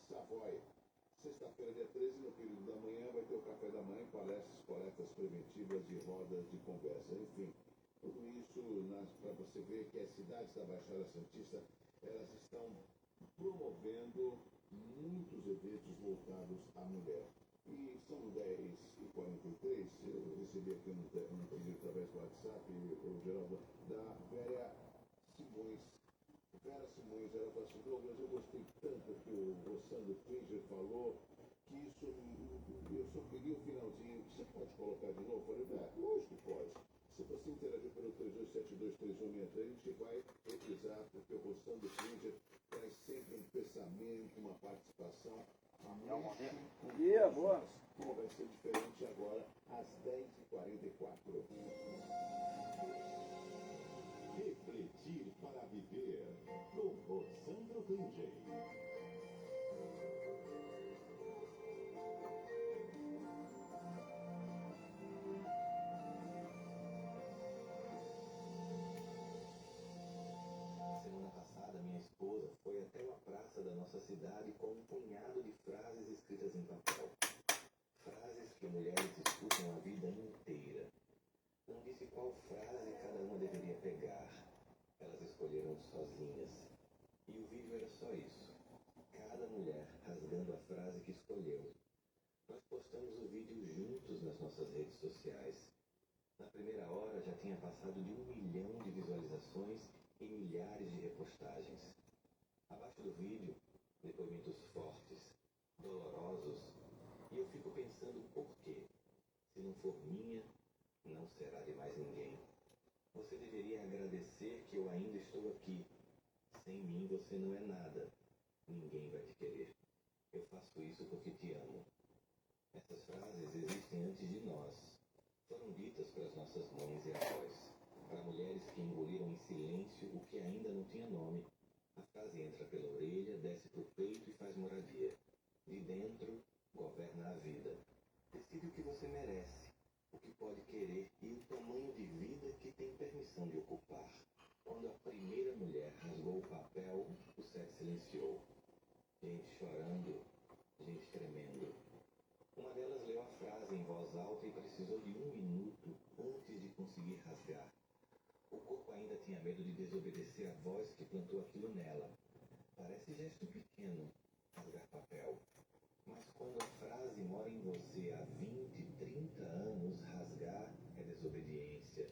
Savoy. Sexta-feira, dia 13, no período da manhã, vai ter o café da manhã, palestras, coletas preventivas e rodas de conversa. Enfim, tudo isso para você ver que as cidades da Baixada Santista, elas estão promovendo muitos eventos voltados à mulher. E são 10h43, eu recebi aqui um pedido através do WhatsApp, o Geraldo, da Vera Simões. Vera Simões, ela falou assim, Douglas, eu gostei tanto que o Rossandro Klinger falou, que isso, eu só queria o finalzinho, você pode colocar de novo? Eu falei, lógico que pode. Se você interagir pelo 32723163, a gente vai reprisar, porque o Rossandro Klinger traz sempre um pensamento, uma participação. Bom dia, boa. Como vai ser diferente agora, às 10h44. Refletir para cidade com um punhado de frases escritas em papel. Frases que mulheres escutam a vida inteira. Não disse qual frase cada uma deveria pegar. Elas escolheram sozinhas. E o vídeo era só isso. Cada mulher rasgando a frase que escolheu. Nós postamos o vídeo juntos nas nossas redes sociais. Na primeira hora já tinha passado de 1 milhão de visualizações e milhares de repostagens. Abaixo do vídeo, depoimentos fortes, dolorosos, e eu fico pensando por quê. Se não for minha, não será de mais ninguém. Você deveria agradecer que eu ainda estou aqui. Sem mim você não é nada. Ninguém vai te querer. Eu faço isso porque te amo. Essas frases existem antes de nós. Foram ditas para as nossas mães e avós. Para mulheres que engoliram em silêncio o que ainda não tinha nome. A frase entra pela orelha, desce para o peito e faz moradia. De dentro, governa a vida. Decide o que você merece, o que pode querer e o tamanho de vida que tem permissão de ocupar. Quando a primeira mulher rasgou o papel, o céu silenciou. Gente chorando, gente tremendo. Uma delas leu a frase em voz alta e precisou de 1 minuto antes de conseguir rasgar. O corpo ainda tinha medo de desobedecer a voz que plantou aquilo nela. Parece gesto pequeno, rasgar papel. Mas quando a frase mora em você há 20, 30 anos, rasgar é desobediência.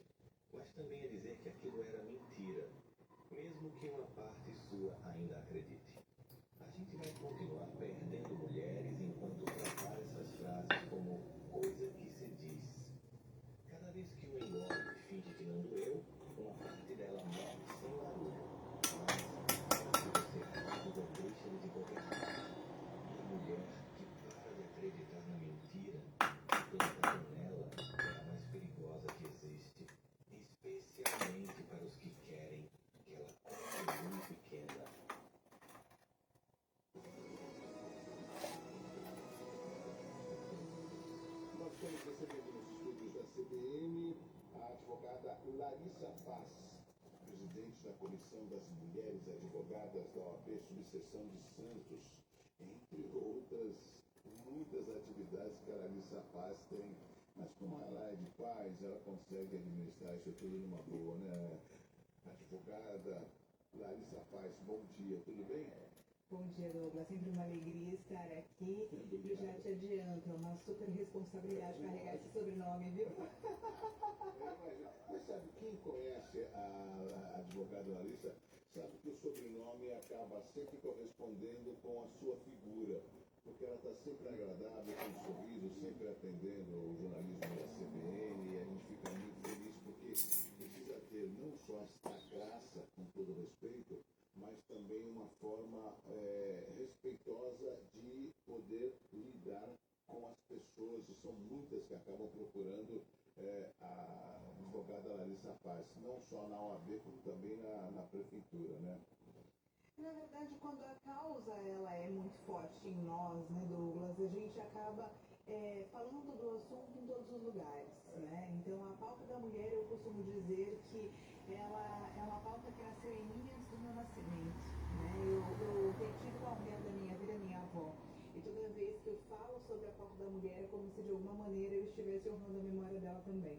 Mas também é dizer que aquilo era mentira, mesmo que uma parte sua ainda acredite. A gente vai continuar perdendo mulheres enquanto tratar essas frases como coisa que se diz. Cada vez que uma engole e finge que não doeu, uma parte dela morre sem barulho. Mas, se você rasga, deixa de governar. E a mulher que para de acreditar na mentira, plantada nela, é a mais perigosa que existe. Especialmente para os que querem que ela continue pequena. Nós estamos recebendo nos estúdios da CBN a advogada Larissa Paz, presidente da Comissão das Mulheres Advogadas da OAB Subseção de Santos, entre outras muitas atividades que a Larissa Paz tem. Mas como ela é de paz, ela consegue administrar isso tudo numa boa, né? Advogada Larissa Paz, bom dia, tudo bem? Bom dia, Douglas. Sempre uma alegria estar aqui. E já te adianto, é uma super responsabilidade carregar esse sobrenome, viu? Mas sabe, quem conhece a advogada Larissa sabe que o sobrenome acaba sempre correspondendo com a sua figura, porque ela está sempre agradável, com um sorriso, sempre atendendo o jornalismo da CBN, e a gente fica muito feliz porque precisa ter não só esta graça, com todo respeito, mas também uma forma respeitosa de poder lidar com as pessoas, e são muitas que acabam procurando a advogada Larissa Paz, não só na OAB, como também na prefeitura, né? Na verdade, quando a causa ela é muito forte em nós, né, Douglas, a gente acaba falando do assunto em todos os lugares, né? Então, a pauta da mulher, eu costumo dizer que ela é uma pauta que nasceu em mim antes do meu nascimento, né? Eu tenho tido como mulher da minha vida minha avó. E toda vez que eu falo sobre a pauta da mulher, é como se de alguma maneira eu estivesse honrando a memória dela também.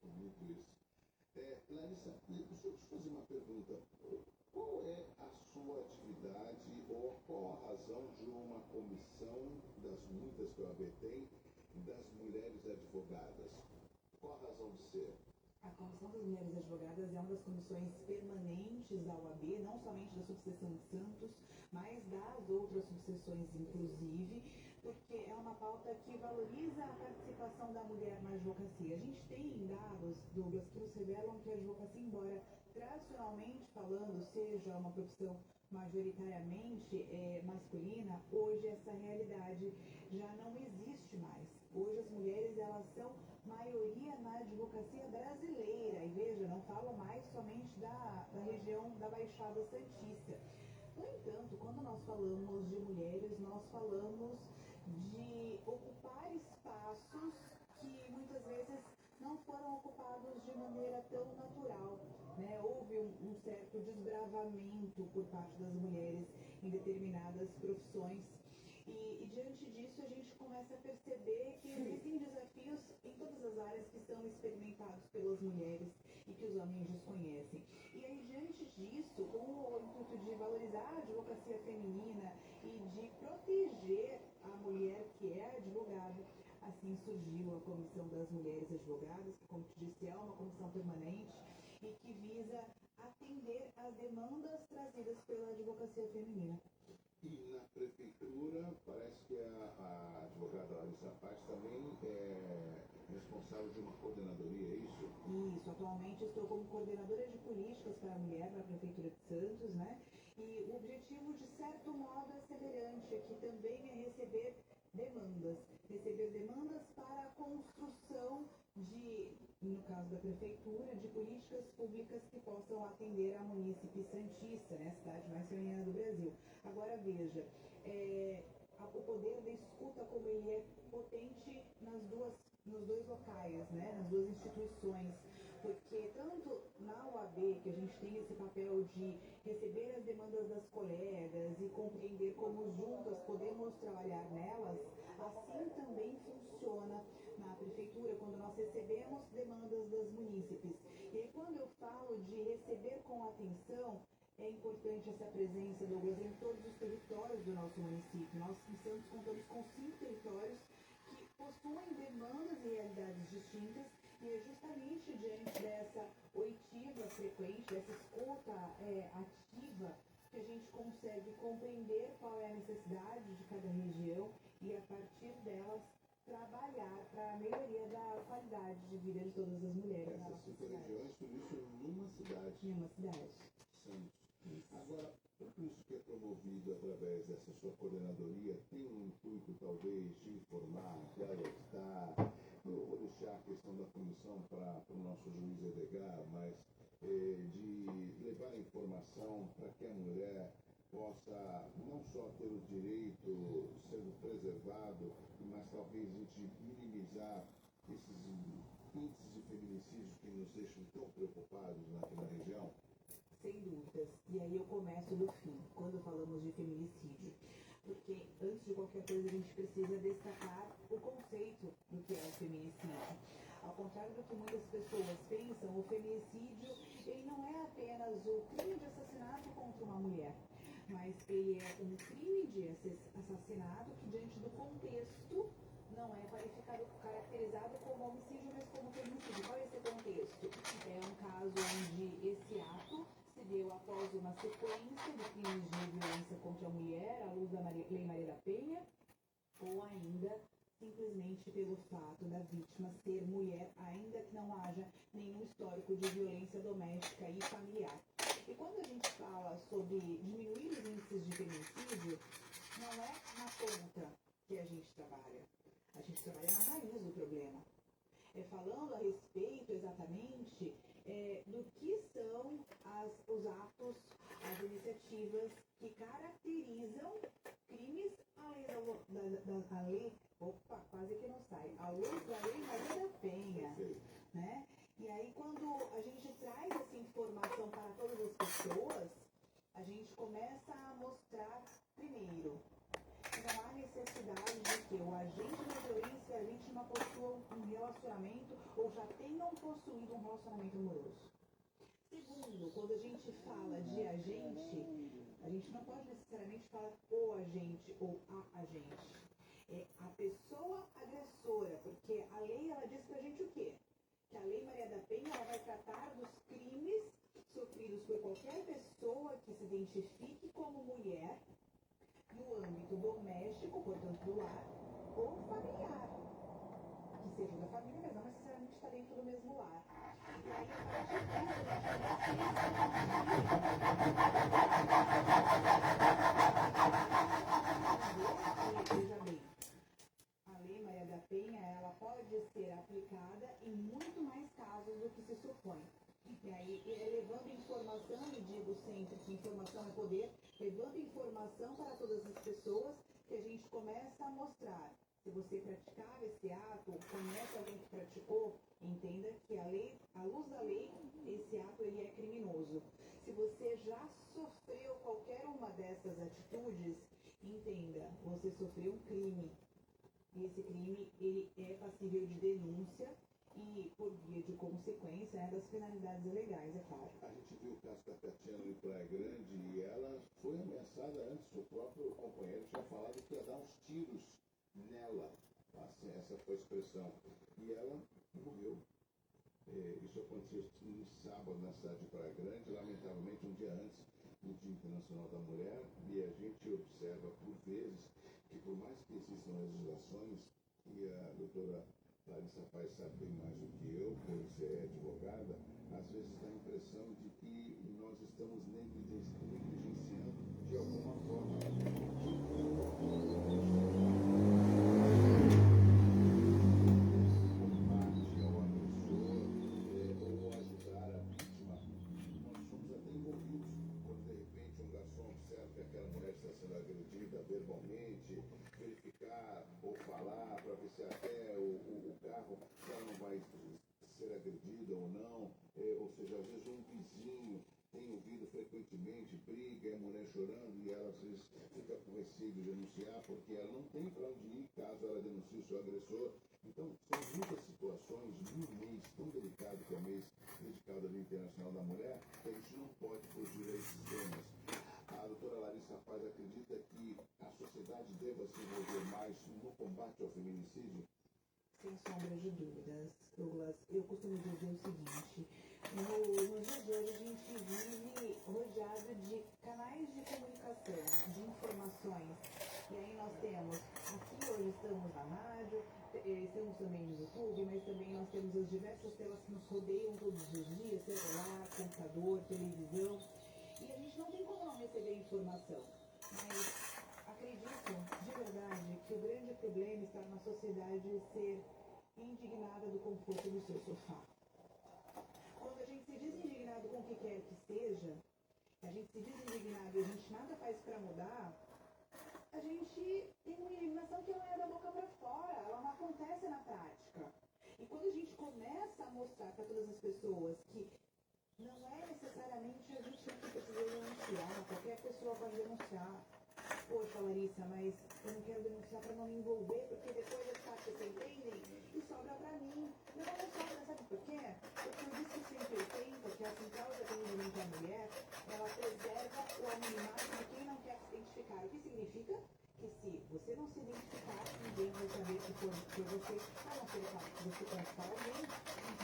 Muito isso. Larissa, deixa eu te fazer uma pergunta. Qual é a sua atividade ou qual a razão de uma comissão, das muitas que a OAB tem, das mulheres advogadas? Qual a razão de ser? A Comissão das Mulheres Advogadas é uma das comissões permanentes da OAB, não somente da subseção de Santos, mas das outras subseções, inclusive, porque é uma pauta que valoriza a participação da mulher na advocacia. A gente tem dados, Douglas, que nos revelam que a advocacia, embora tradicionalmente falando seja uma profissão majoritariamente masculina, hoje essa realidade já não existe mais. Hoje as mulheres elas são maioria na advocacia brasileira, e veja, não falo mais somente da região da Baixada Santista. No entanto, quando nós falamos de mulheres, nós falamos de ocupar espaços que muitas vezes não foram ocupados de maneira tão natural, né? Houve um certo desbravamento por parte das mulheres em determinadas profissões. E diante disso a gente começa a perceber que existem desafios em todas as áreas que são experimentados pelas mulheres e que os homens desconhecem. E aí, diante disso, com o intuito de valorizar a advocacia feminina e de proteger a mulher que é advogada, assim surgiu a Comissão das Mulheres Advogadas, que, como te disse, é uma comissão permanente e que visa atender às demandas trazidas pela advocacia feminina. E na prefeitura, parece que a advogada Larissa Paz também é responsável de uma coordenadoria, é isso? Isso, atualmente estou como coordenadora de políticas para a mulher na Prefeitura de Santos, né? E o objetivo, de certo modo, é semelhante, que também é receber demandas para a construção de, no caso da Prefeitura, de políticas públicas que possam atender a munícipe santista, né? A cidade mais feminina do Brasil. Agora veja, o poder da escuta, como ele é potente nos dois locais, né? Nas duas instituições, porque tanto na OAB, que a gente tem esse papel de receber as demandas das colegas e compreender como juntas podemos trabalhar nelas, assim também funciona na prefeitura, quando nós recebemos demandas das munícipes. E aí, quando eu falo de receber com atenção, é importante essa presença, Douglas, em todos os territórios do nosso município. Nós, em Santos, contamos com 5 territórios que possuem demandas e realidades distintas, e é justamente diante dessa oitiva frequente, dessa escuta ativa, que a gente consegue compreender qual é a necessidade de cada região e, a partir delas, trabalhar para a melhoria da qualidade de vida de todas as mulheres na Essas nossa 5 cidade. regiões, tudo isso numa cidade. Em uma cidade. Santos. Agora, tudo isso que é promovido através dessa sua coordenadoria tem um intuito, talvez, de informar, de alertar. Eu vou deixar a questão da comissão para o nosso juiz Edgar, mas de levar a informação para que a mulher possa não só ter o direito sendo preservado, mas talvez a gente minimizar esses índices de feminicídio que nos deixam tão preocupados aqui na região. Sem dúvidas. E aí eu começo do fim, quando falamos de feminicídio. Porque antes de qualquer coisa a gente precisa destacar o conceito do que é o feminicídio. Ao contrário do que muitas pessoas pensam, o feminicídio ele não é apenas o crime de assassinato contra uma mulher, mas ele é um crime de assassinato que, diante do contexto, não é caracterizado como homicídio, mas como feminicídio. Qual é esse contexto? É um caso onde esse ato se deu após uma sequência de crimes de violência contra a mulher, à luz da Lei Maria da Penha, ou ainda simplesmente pelo fato da vítima ser mulher, ainda que não haja nenhum histórico de violência doméstica e familiar. E quando a gente fala sobre diminuir os índices de feminicídio, não é na ponta que a gente trabalha. A gente trabalha na raiz do problema. Falando a respeito exatamente do que são os atos, as iniciativas que caracterizam crimes à lei, opa, quase que não sai, à luz da Lei Maria da Penha, né? E aí, quando a gente traz essa informação para todas as pessoas, a gente começa a mostrar, primeiro, que não há necessidade de que o agente da violência e a vítima possuam um relacionamento ou já tenham possuído um relacionamento amoroso. Segundo, quando a gente fala de agente, a gente não pode necessariamente falar o agente ou a agente. É a pessoa agressora, porque a lei ela diz pra gente o quê? Que a Lei Maria da Penha ela vai tratar dos crimes sofridos por qualquer pessoa que se identifique como mulher no âmbito doméstico, portanto do lar, ou familiar, que seja da família, mas não necessariamente está dentro do mesmo lar. E aí, a partir disso, veja bem, a Lei Maria da Penha, ela pode ser aplicada em muito mais casos do que se supõe. E aí, levando informação, e digo sempre que informação é poder, levando informação para todas as pessoas, que a gente começa a mostrar. Se você praticava esse ato, conhece alguém que praticou, entenda que à luz da lei, esse ato ele é criminoso. Se você já sofreu qualquer uma dessas atitudes, sofreu um crime. E esse crime, ele é passível de denúncia e, por via de consequência, é das penalidades legais, é claro. A gente viu o caso da Tatiana em Praia Grande e ela foi ameaçada antes. O próprio companheiro tinha falado que ia dar uns tiros nela. Assim, essa foi a expressão. E ela morreu. Isso aconteceu no sábado na cidade de Praia Grande, lamentavelmente um dia antes do Dia Internacional da Mulher. E a gente observa por vezes que, por mais que existam legislações, e a doutora Larissa Paz sabe bem mais do que eu, pois é advogada, às vezes dá a impressão de que nós estamos negligenciando de alguma forma combate ao agressor ou ajudar a vítima. Nós somos até envolvidos quando de repente um garçom observa que aquela mulher está sendo agredida verbalmente, verificar ou falar para ver se até o carro ela não vai ser agredida ou não, ou seja, às vezes um vizinho tem ouvido frequentemente briga, é a mulher chorando e ela às vezes fica com receio de denunciar porque ela não tem para onde ir caso ela denuncie o seu agressor. Então, são muitas situações num mês tão delicado que é o mês dedicado ao Dia Internacional da Mulher, que a gente não pode fugir a esses temas. A doutora Larissa Paz acredita que a sociedade deva se envolver mais no combate ao feminicídio? Sem sombra de dúvidas, Douglas. Eu costumo dizer o seguinte: nos dias de hoje a gente vive rodeado de canais de comunicação, de informações. E aí nós temos, aqui hoje estamos na rádio, estamos também no YouTube, mas também nós temos as diversas telas que nos rodeiam todos os dias, celular, computador, televisão. E a gente não tem como não receber informação. Mas acredito, de verdade, que o grande problema está na sociedade ser indignada do conforto do seu sofá. Quando a gente se diz indignado com o que quer que seja, a gente se diz indignado e a gente nada faz para mudar, a gente tem uma indignação que não é da boca para fora, ela não acontece na prática. E quando a gente começa a mostrar para todas as pessoas que não é necessariamente a gente que precisa denunciar, qualquer pessoa pode denunciar. Poxa, Larissa, mas eu não quero denunciar para não me envolver, porque depois as partes se entendem e sobra para mim. Não sobra, sabe por quê? Porque o Disque 180, que é a Central de Atendimento à Mulher, ela preserva o anonimato de quem não quer se identificar. O que significa? Que se você não se identificar, ninguém vai saber que foi você, a não ser que você conheça alguém.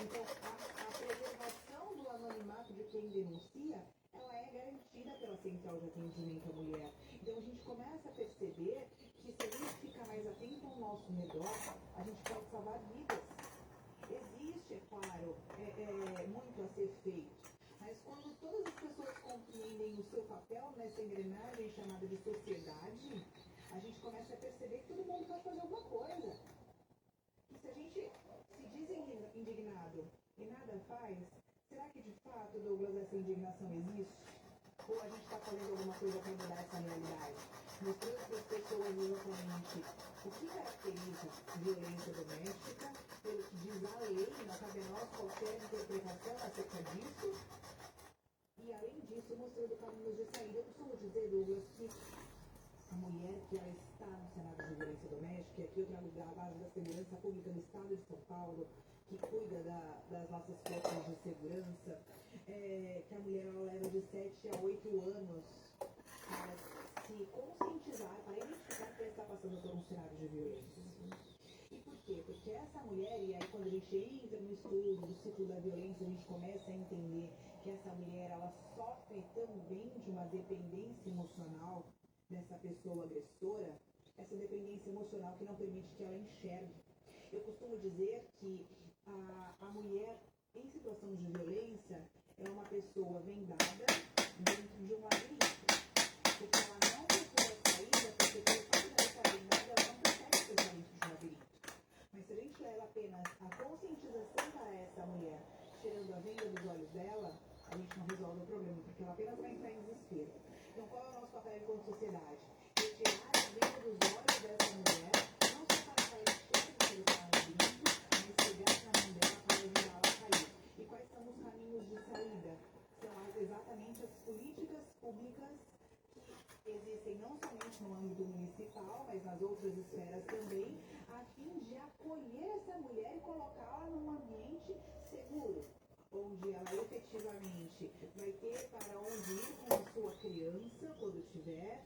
Então, a preservação do anonimato de quem denuncia, ela é garantida pela Central de Atendimento à Mulher. Então a gente começa a perceber que se a gente ficar mais atento ao nosso redor, a gente pode salvar vidas. Existe, é claro, muito a ser feito. Mas quando todas as pessoas compreendem o seu papel nessa engrenagem chamada de sociedade, a gente começa a perceber que todo mundo pode fazer alguma coisa. E se a gente se diz indignado e nada faz, será que de fato, Douglas, essa indignação existe? Ou a gente está fazendo alguma coisa para mudar essa realidade? Mostrando para as pessoas exatamente o que caracteriza violência doméstica, pelo que diz a lei, não cabe a nós qualquer interpretação acerca disso. E além disso, mostrando caminhos de saída. Eu costumo dizer, Douglas, que a mulher que ela está no cenário de violência doméstica, e aqui eu trago da base da segurança pública do Estado de São Paulo, que cuida das nossas forças de segurança, que a mulher ela leva de 7 a 8 anos para se conscientizar, para identificar que ela está passando por um cenário de violência. E por quê? Porque essa mulher, e aí quando a gente entra no estudo do ciclo da violência, a gente começa a entender que essa mulher ela sofre também de uma dependência emocional dessa pessoa agressora, essa dependência emocional que não permite que ela enxergue. Eu costumo dizer que a mulher em situação de violência é uma pessoa vendada dentro de um labirinto. Porque ela não procura saída, porque pelo fato dela estar vendada, ela não consegue ser dentro de um labirinto. Mas se a gente leva apenas a conscientização para essa mulher, tirando a venda dos olhos dela, a gente não resolve o problema, porque ela apenas vai entrar em desespero. Então qual é o nosso papel enquanto sociedade? Retirar a venda dos olhos dessa mulher, não só para que ela enxergue pelo labirinto, mas pegar na mão dela para ajudá-la a sair. E quais são os caminhos de saída? São exatamente as políticas públicas que existem não somente somente no âmbito municipal, mas nas outras esferas também, a fim de acolher essa mulher e colocá-la num ambiente seguro, onde ela efetivamente vai ter para onde ir com a sua criança quando tiver,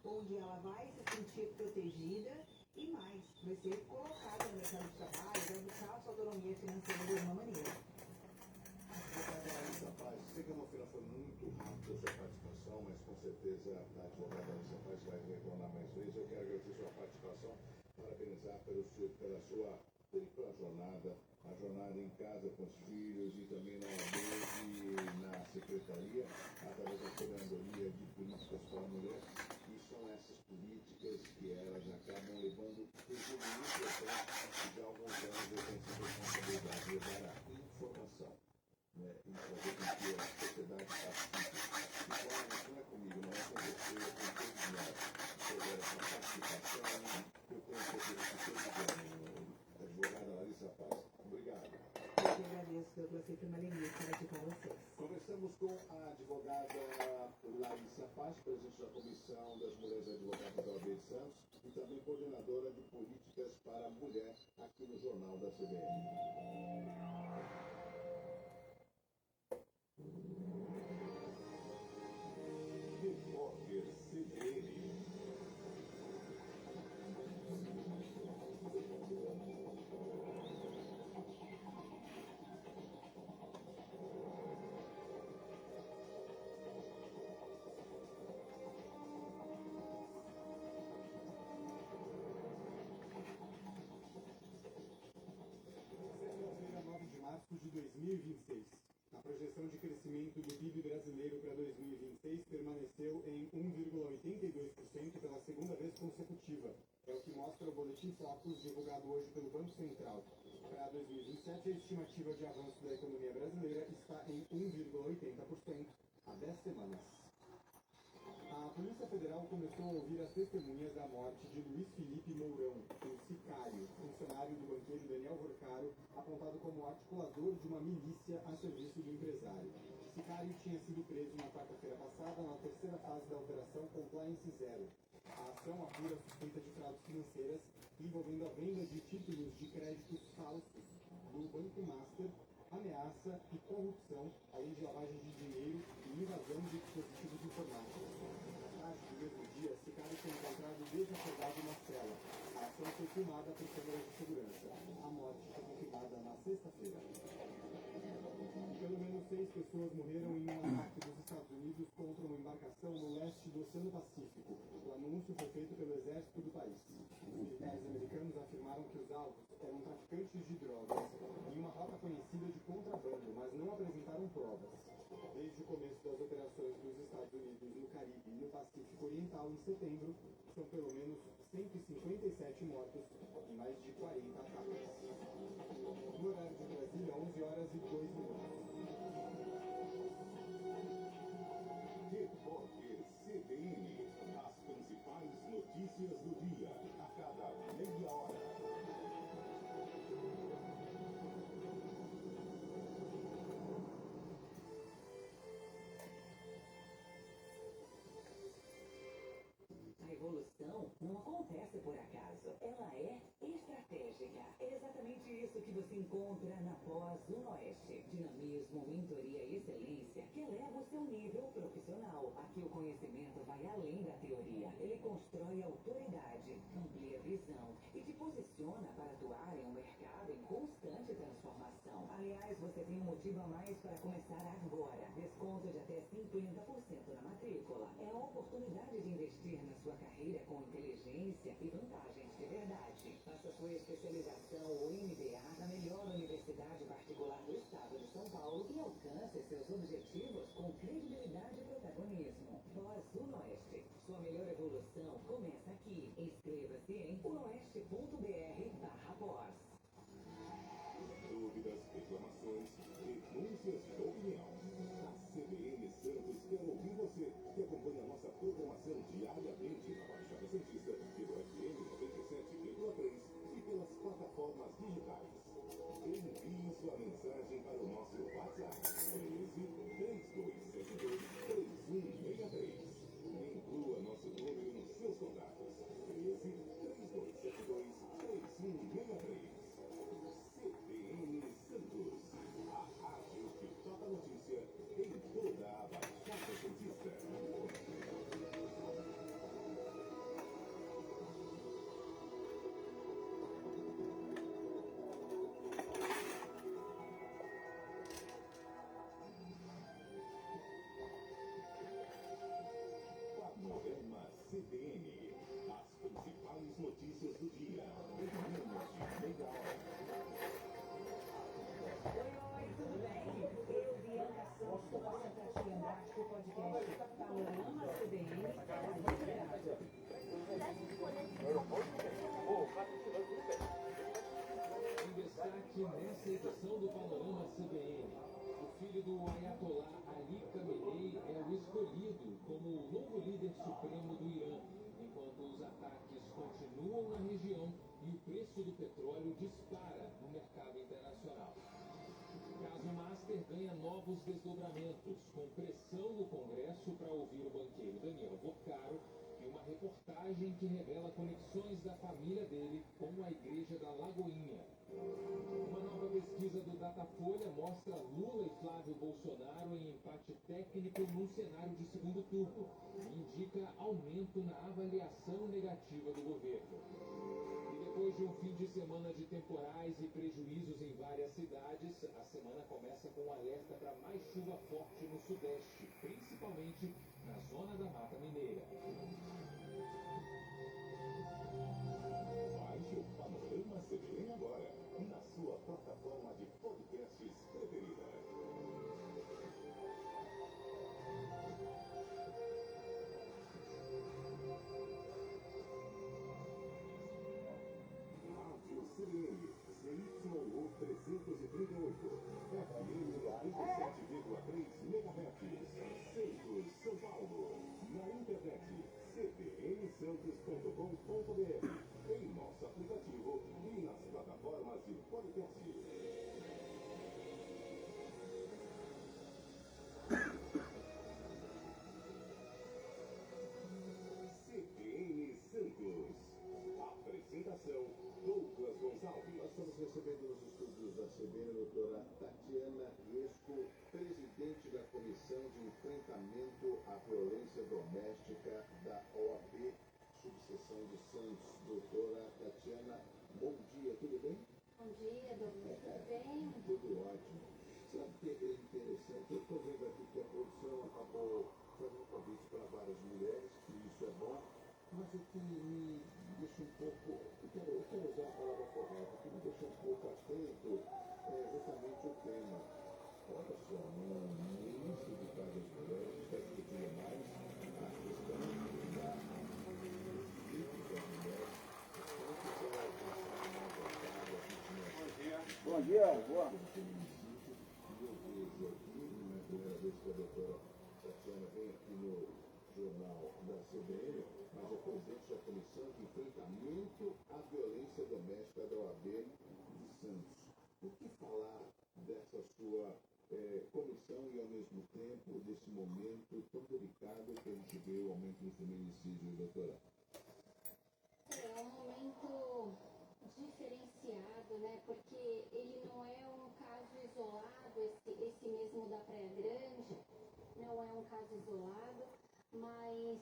onde ela vai se sentir protegida e mais, vai ser colocada no mercado de trabalho, vai buscar a sua autonomia financeira de alguma maneira. Larissa Paz, sei que é uma final foi muito rápida a sua participação, mas com certeza a advogada Larissa Paz vai retornar mais vezes. Eu quero agradecer sua participação, parabenizar pela sua tripla jornada, a jornada em casa com os filhos e também na OAB e na secretaria, através da coordenadoria de políticas para a mulher. E são essas políticas que elas acabam levando prejuízo importante de alguns anos eu tenho essa responsabilidade de dar a informação. Né, e fazer com que a sociedade participe. Então, não é comigo, não é com você, é com todos nós. Sobre essa participação, eu tenho certeza que todos ganham. Advogada Larissa Paz, obrigado. Eu que agradeço, Douglas, sempre uma alegria estar aqui com vocês. Conversamos com a advogada Larissa Paz, presidente da Comissão das Mulheres Advogadas da OAB de Santos e também coordenadora de políticas para a mulher aqui no Jornal da CBN. Repórter CBN. Segunda-feira, 9 de março de 2026. A projeção de crescimento do PIB brasileiro para 2026 permaneceu em 1,82% pela segunda vez consecutiva. É o que mostra o Boletim Focus divulgado hoje pelo Banco Central. Para 2027, a estimativa de avanço da economia brasileira está em 1,80% há 10 semanas. A Polícia Federal começou a ouvir as testemunhas da morte de Luiz Felipe Mourão, o sicário, funcionário do banqueiro Daniel Vorcaro, apontado como articulador de uma milícia a serviço do empresário. O sicário tinha sido preso na quarta-feira passada na terceira fase da Operação Compliance Zero. A ação apura suspeita de fraudes financeiras envolvendo a venda de títulos de créditos falsos do Banco Master, ameaça e corrupção, além de lavagem de dinheiro e invasão de dispositivos informáticos. Na tarde do mesmo dia, Sicário foi encontrado desacordado na cela. A ação foi filmada por câmeras de segurança. A morte foi confirmada na sexta-feira. Pelo menos 6 pessoas morreram em um ataque dos Estados Unidos contra uma embarcação no leste do Oceano Pacífico. O anúncio foi feito pelo exército do país. Os militares americanos afirmaram que os alvos eram traficantes de drogas em uma rota conhecida de contrabando, mas não apresentaram provas. Desde o começo das operações dos Estados Unidos no Caribe e no Pacífico Oriental em setembro, são pelo menos 157 mortos em mais de 40 ataques. No horário de Brasília, 11 horas e 2 minutos. Repórter CBN. As principais notícias do dia, a cada meia hora. A evolução não acontece por acaso. Ela é estratégica. É exatamente isso que você encontra na Pós-Unoeste. Dinamismo, mentoria e excelência que eleva o seu nível profissional. Aqui o conhecimento vai além da teoria. Ele constrói autoridade, amplia visão e te posiciona para atuar em um mercado em constante transformação. Aliás, você tem um motivo a mais para começar agora. Desconto de até 50% na matrícula. É a oportunidade de investir na sua carreira com inteligência e vantagens de verdade. Faça sua especialização ou MBA na melhor universidade particular do estado de São Paulo e alcance seus objetivos com credibilidade e protagonismo. Pós-Unoeste. Sua melhor evolução começa aqui. Inscreva-se em unoeste.br/pós. Dúvidas, reclamações, denúncias e opinião. A CBN Santos quer ouvir você, que acompanha a nossa programação diariamente na Baixada Santista, pelo FM 97,3 e pelas plataformas digitais. Envie sua mensagem para o nosso WhatsApp 13 3272 3163. Inclua nosso número nos seus contatos. Em destaque nessa edição do Panorama CBN, o filho do Ayatollah Ali Khamenei é o escolhido como o novo líder supremo do Irã, enquanto os ataques continuam na região e o preço do petróleo dispara no mercado internacional. O caso Master ganha novos desdobramentos, com pressão no Congresso para ouvir o banqueiro Daniel Boccaro e uma reportagem que revela conexões da família dele com a Igreja da Lagoinha. Uma nova pesquisa do Datafolha mostra Lula e Flávio Bolsonaro em empate técnico num cenário de segundo turno e indica aumento na avaliação negativa do governo. E depois de um fim de semana de temporais e prejuízos em várias cidades, a semana começa com um alerta para mais chuva forte no Sudeste, principalmente na zona da Mata Mineira. Baixe o Panorama CBN agora, na sua plataforma de podcasts preferida. Rádio CBN, CYU 338, FM 97,3 MHz, Santos, São Paulo. Na internet, cbnsantos.com.br, em nosso aplicativo e nas plataformas de podcast. CBN Santos. Apresentação, Douglas Gonçalves. Nós estamos recebendo nos estúdios da CBN a doutora Tatiana Riesco, presidente da Comissão de Enfrentamento à Violência Doméstica da OAB, subseção de Santos. Doutora Tatiana, bom dia, tudo bem? Bom dia, Douglas, tudo bem? Tudo ótimo. Sabe que é interessante? Eu estou vendo aqui que a produção acabou fazendo convite para várias mulheres, e isso é bom, mas o que me deixa um pouco, eu quero usar a palavra correta, o que me deixa um pouco atento é justamente o tema. Olha só, no início do caso das mulheres, está discutindo mais a questão da direitos das mulheres, como que será alcançada mais vontade, a vítima. Bom dia, boa. Não é a primeira vez que a doutora Tatiana vem aqui no Jornal da CBN, mas é presidente da Comissão de Enfrentamento à Violência Doméstica da OAB de Santos. O que falar dessa sua comissão e, ao mesmo tempo, desse momento tão delicado que a gente vê o aumento do feminicídio, doutora? É um momento diferenciado, né? Porque ele não é um caso isolado, esse mesmo da Praia Grande, não é um caso isolado, mas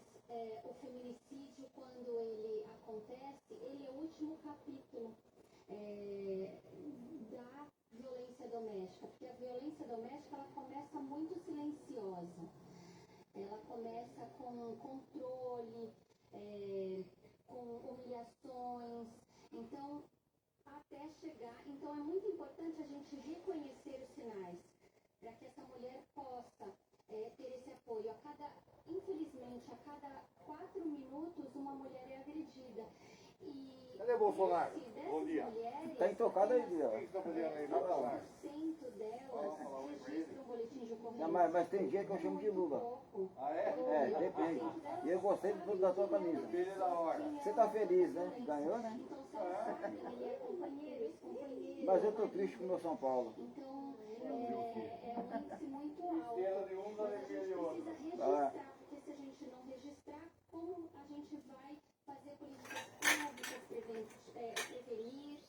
o feminicídio, quando ele acontece, ele é o último capítulo da violência doméstica, porque a violência doméstica ela começa muito silenciosa, ela começa com controle, com humilhações, então até chegar, então é muito importante a gente reconhecer os sinais, para que essa mulher possa ter esse apoio. Infelizmente, a cada 4 minutos uma mulher é agredida. E Cadê o Bolsonaro? Bom dia. Tá intocado aí, ó. 1% delas registram um boletim de ocorrência. Não, mas tem dia que eu chamo de Lula. Ah, é? É, depende. E eu gostei da tua camisa. Você tá feliz, né? Ganhou, né? Ele é companheiro, ex-companheiro. Mas eu tô triste com o meu São Paulo. Então, é um índice muito alto. Mas a gente precisa Ah. registrar, porque se a gente não registrar, como a gente vai fazer políticas públicas, prevenir?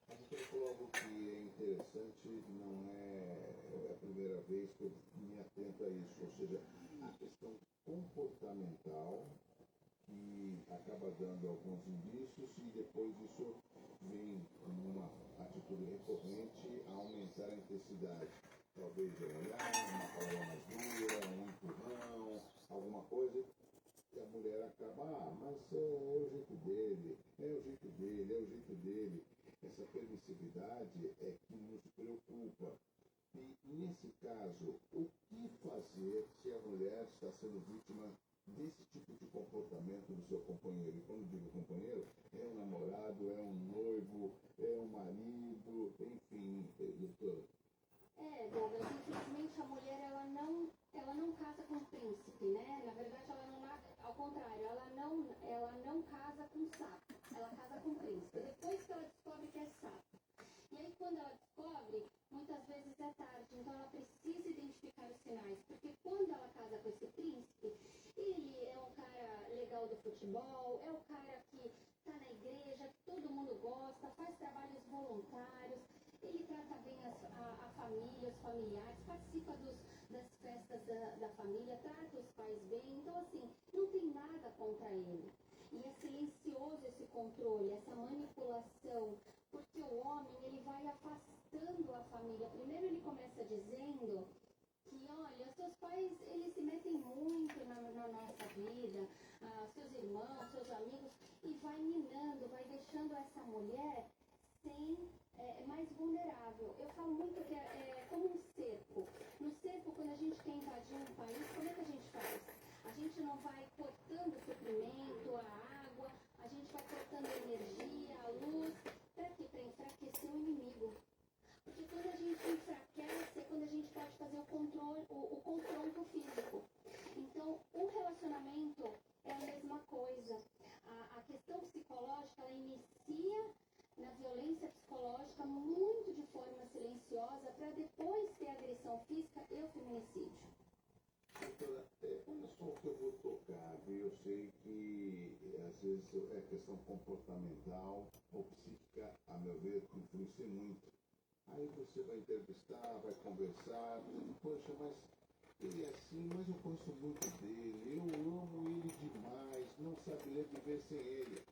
A gente falou algo que é interessante, não é a primeira vez que eu me atento a isso, ou seja, a questão comportamental que acaba dando alguns indícios e depois isso vem numa atitude recorrente a aumentar a intensidade. Talvez um olhar, uma palavra mais dura, um empurrão, alguma coisa, e a mulher acaba, mas é o jeito dele, é o jeito dele, é o jeito dele. Essa permissividade é que nos preocupa. E, nesse caso, o que fazer se a mulher está sendo vítima desse tipo de comportamento? comportamento do seu companheiro. E quando digo companheiro, é um namorado, é um noivo, é um marido, enfim, doutora. Douglas, infelizmente a mulher ela não casa com príncipe, né? Na verdade ela não, ao contrário, ela não casa com sapo, ela casa com príncipe. Depois que ela descobre que é sapo. E aí quando ela descobre, muitas vezes é tarde, então ela precisa identificar os sinais, porque quando ela casa com esse príncipe, ele é um cara legal do futebol, é o cara que tá na igreja, que todo mundo gosta, faz trabalhos voluntários, ele trata bem a família, os familiares, participa das festas da família, trata os pais bem, então assim, não tem nada contra ele. E é silencioso esse controle, essa manipulação, porque o homem, ele vai afastando a família. Primeiro ele começa dizendo que, olha, seus pais, eles se metem muito na nossa vida, seus irmãos, seus amigos, e vai minando, vai deixando essa mulher mais vulnerável. Eu falo muito que é como um cerco. No cerco, quando a gente quer invadir um país, como é que a gente faz? A gente não vai cortando o suprimento, a água, a gente vai cortando a energia, a luz. Para quê? Para enfraquecer o inimigo. Porque quando a gente enfraquece, é quando a gente pode fazer o confronto físico. Então, o relacionamento é a mesma coisa. A questão psicológica, ela inicia na violência psicológica muito de forma silenciosa para depois ter agressão física e o feminicídio. Doutora, olha só o que eu vou tocar, viu? Eu sei que às vezes é questão comportamental ou psíquica, a meu ver, que influencia muito. Aí você vai entrevistar, vai conversar, poxa, mas ele é assim, mas eu gosto muito dele, eu amo ele demais, não saberia viver sem ele.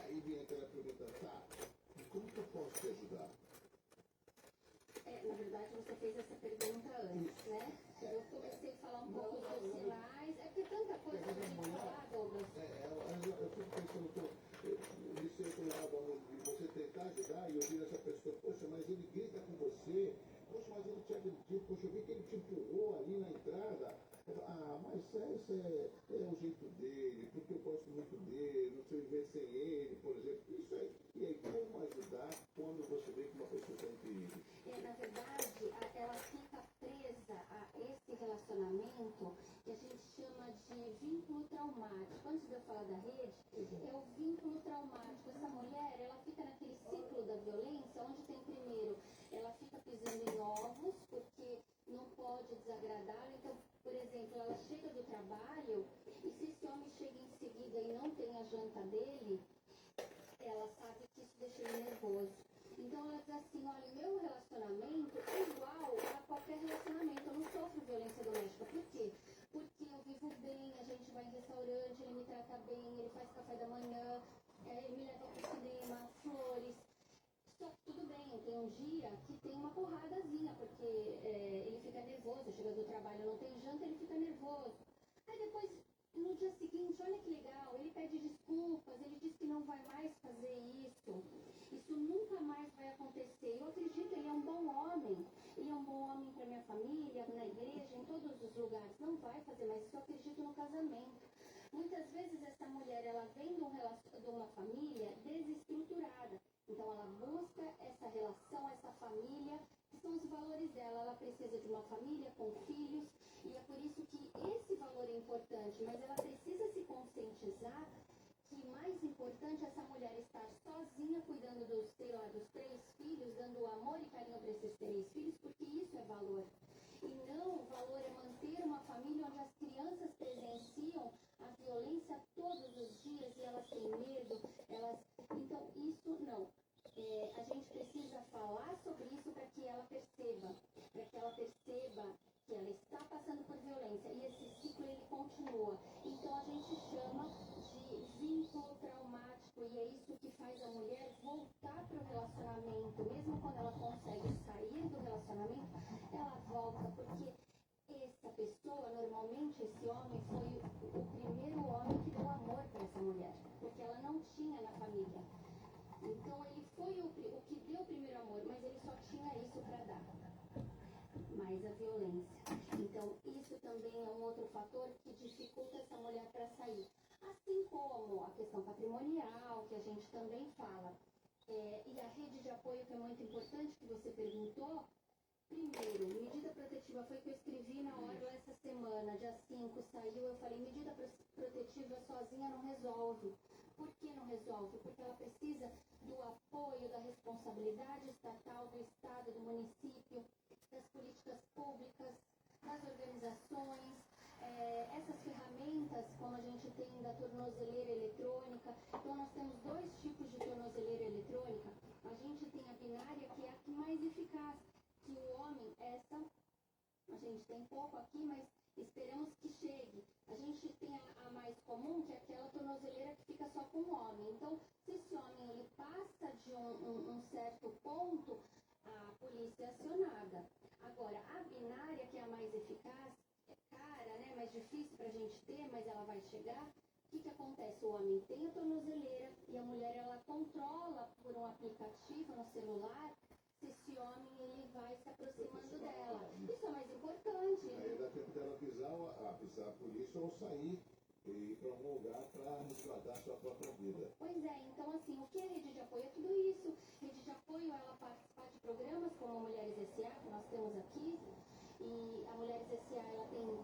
Aí vem aquela pergunta, tá, e como que eu posso te ajudar? Na verdade, você fez essa pergunta antes, né? Eu comecei a falar um pouco dos sinais. É porque tanta coisa pra gente falar, Douglas. Eu fico pensando, de ser outro lado, de você tentar ajudar e ouvir essa pessoa, poxa, mas ele grita com você, poxa, mas ele te agrediu, poxa, eu vi que ele te empurrou ali na entrada. Mas esse é o jeito dele, porque eu gosto muito dele, não sei viver sem ele, por exemplo. Isso aí. E aí, como ajudar quando você vê que uma pessoa está em perigo? Na verdade, ela fica presa a esse relacionamento que a gente chama de vínculo traumático. Antes de eu falar da rede, é o vínculo traumático. Essa mulher, ela fica naquele ciclo da violência, onde tem primeiro, ela fica pisando em ovos, porque não pode desagradá-la. Então, por exemplo, ela chega do trabalho e se esse homem chega em seguida e não tem a janta dele, ela sabe que isso deixa ele nervoso. Então ela diz assim, olha, meu relacionamento é igual a qualquer relacionamento, eu não sofro violência doméstica. Por quê? Porque eu vivo bem, a gente vai em restaurante, ele me trata bem, ele faz café da manhã, ele me leva pro cinema, flores. Só que tudo bem, tem um dia que tem uma porradazinha, porque ele fica nervoso, chega do trabalho, não tem janta, ele fica nervoso. Aí depois, no dia seguinte, olha que legal, ele pede desculpas, ele diz que não vai mais fazer isso. Isso nunca mais vai acontecer. Eu acredito, ele é um bom homem. Ele é um bom homem para minha família, na igreja, em todos os lugares. Não vai fazer mais isso, eu acredito no casamento. Muitas vezes essa mulher, ela vem de uma família desestruturada. Então ela busca essa relação, essa família, que são os valores dela. Ela precisa de uma família com filhos, e é por isso que esse valor é importante. Mas ela precisa se conscientizar que mais importante é essa mulher estar sozinha, cuidando dos 3 filhos, dando amor e carinho para esses 3 filhos, porque isso é valor. E não, o valor é manter uma família onde as crianças presenciam a violência todos os dias e elas têm medo, então isso não. A gente precisa falar sobre isso para que ela perceba que ela está passando por violência e esse ciclo ele continua. Então a gente chama de vínculo traumático e é isso que faz a mulher voltar para o relacionamento. Mesmo quando ela consegue sair do relacionamento, ela volta porque essa pessoa, normalmente esse homem foi o primeiro homem que deu amor para essa mulher, porque ela não tinha na família. Então ele foi o que deu o primeiro amor, mas ele só tinha isso para dar. Mais a violência. Então isso também é um outro fator que dificulta essa mulher para sair. Assim como a questão patrimonial, que a gente também fala. E a rede de apoio, que é muito importante, que você perguntou. Primeiro, medida protetiva foi que eu escrevi na hora essa semana, dia 5, saiu, eu falei, medida protetiva sozinha não resolve. Por que não resolve? Porque ela precisa do apoio, da responsabilidade estatal, do Estado, do município, das políticas públicas, das organizações, essas ferramentas, como a gente tem da tornozeleira eletrônica. Então, nós temos 2 tipos de tornozeleira eletrônica. A gente tem a binária, que é a que mais eficaz, que o homem, essa, a gente tem pouco aqui, mas esperamos que chegue. A gente tem a mais comum, que é aquela tornozeleira que fica só com o homem. Então, se esse homem ele passa de um certo ponto, a polícia é acionada. Agora, a binária, que é a mais eficaz, é cara, né? Mais difícil pra gente ter, mas ela vai chegar. O que acontece? O homem tem a tornozeleira e a mulher, ela controla por um aplicativo no celular se esse homem ele vai se aproximando dela. Isso é mais importante. Aí dá tempo dela avisar a polícia ou sair e ir para um lugar para resguardar sua própria vida. Pois é, então assim, o que é rede de apoio? É tudo isso. Rede de apoio, ela participa de programas como a Mulheres S.A., que nós temos aqui. E a Mulheres S.A., ela tem um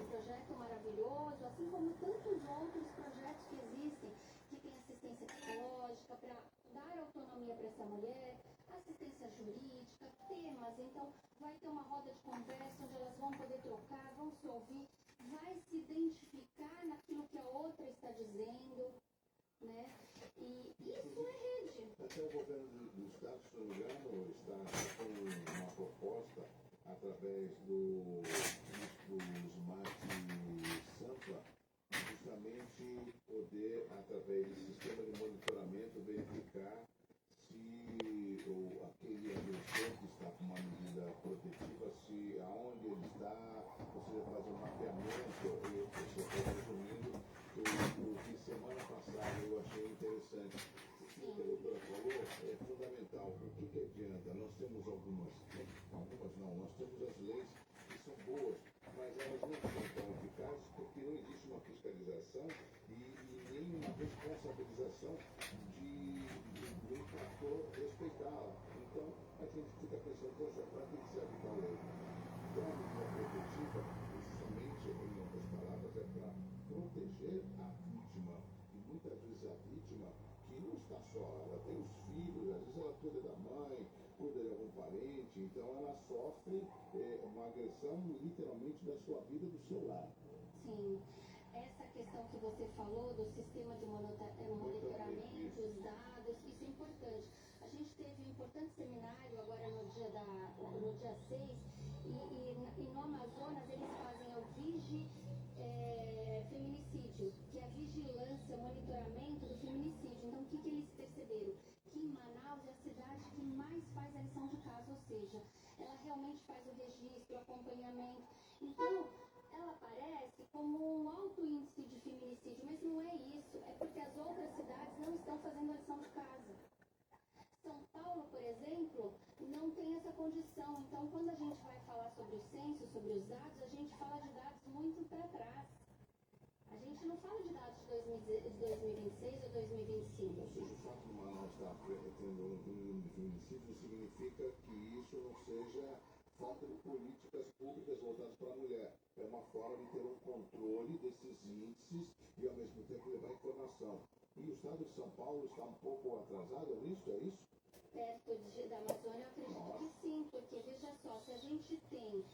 projeto maravilhoso, assim como tantos outros projetos que existem, que tem assistência psicológica para dar autonomia para essa mulher, assistência jurídica, temas. Então, vai ter uma roda de conversa onde elas vão poder trocar, vão se ouvir, vai se identificar naquilo que a outra está dizendo, né? E isso é rede. Até o governo do Estado, se não me engano, está com uma proposta através do Smart Sampa, justamente poder, através do sistema de monitoramento, verificar se aquele agressor que está com uma medida protetiva, se aonde ele está, ou seja, fazer um mapeamento. Resumindo, o que semana passada eu achei interessante, o que a doutora falou, é fundamental. O que adianta? Nós temos algumas não, nós temos as leis que são boas, mas elas não são tão eficazes porque não existe uma fiscalização e nem uma responsabilização do infrator respeitá-la. Então, a gente fica pensando, poxa, para que serve tal lei? Então, a medida protetiva, justamente, em outras palavras, é para proteger a vítima. E muitas vezes a vítima, que não está só, ela tem os filhos, às vezes ela cuida da mãe, cuida de algum parente, então ela sofre uma agressão literalmente da sua vida, do seu lar. Sim. Essa questão que você falou do sistema de monitoramento, os dados, isso é importante. A gente teve um importante seminário agora no dia 6, e no Amazonas eles fazem o feminicídio, que é a vigilância, monitoramento do feminicídio. Então, o que eles perceberam? Que em Manaus é a cidade que mais faz a lição de casa, ou seja, ela realmente faz o registro, o acompanhamento. Então, ela aparece como um alto índice de feminicídio, mas não é isso. É porque as outras cidades não estão fazendo a lição de casa. São Paulo, por exemplo, não tem essa condição. Então, quando a gente vai falar sobre o censo, sobre os dados, a gente fala de dados muito para trás. A gente não fala de dados de 2026 ou 2025. Ou seja, o fato de Manaus estar tendo um número de feminicídios significa que isso não seja falta de políticas públicas voltadas para a mulher. É uma forma de ter um controle desses índices e, ao mesmo tempo, levar informação. E o estado de São Paulo está um pouco atrasado nisso, é isso? Perto da Amazônia, eu acredito que sim, porque veja só, se a gente tem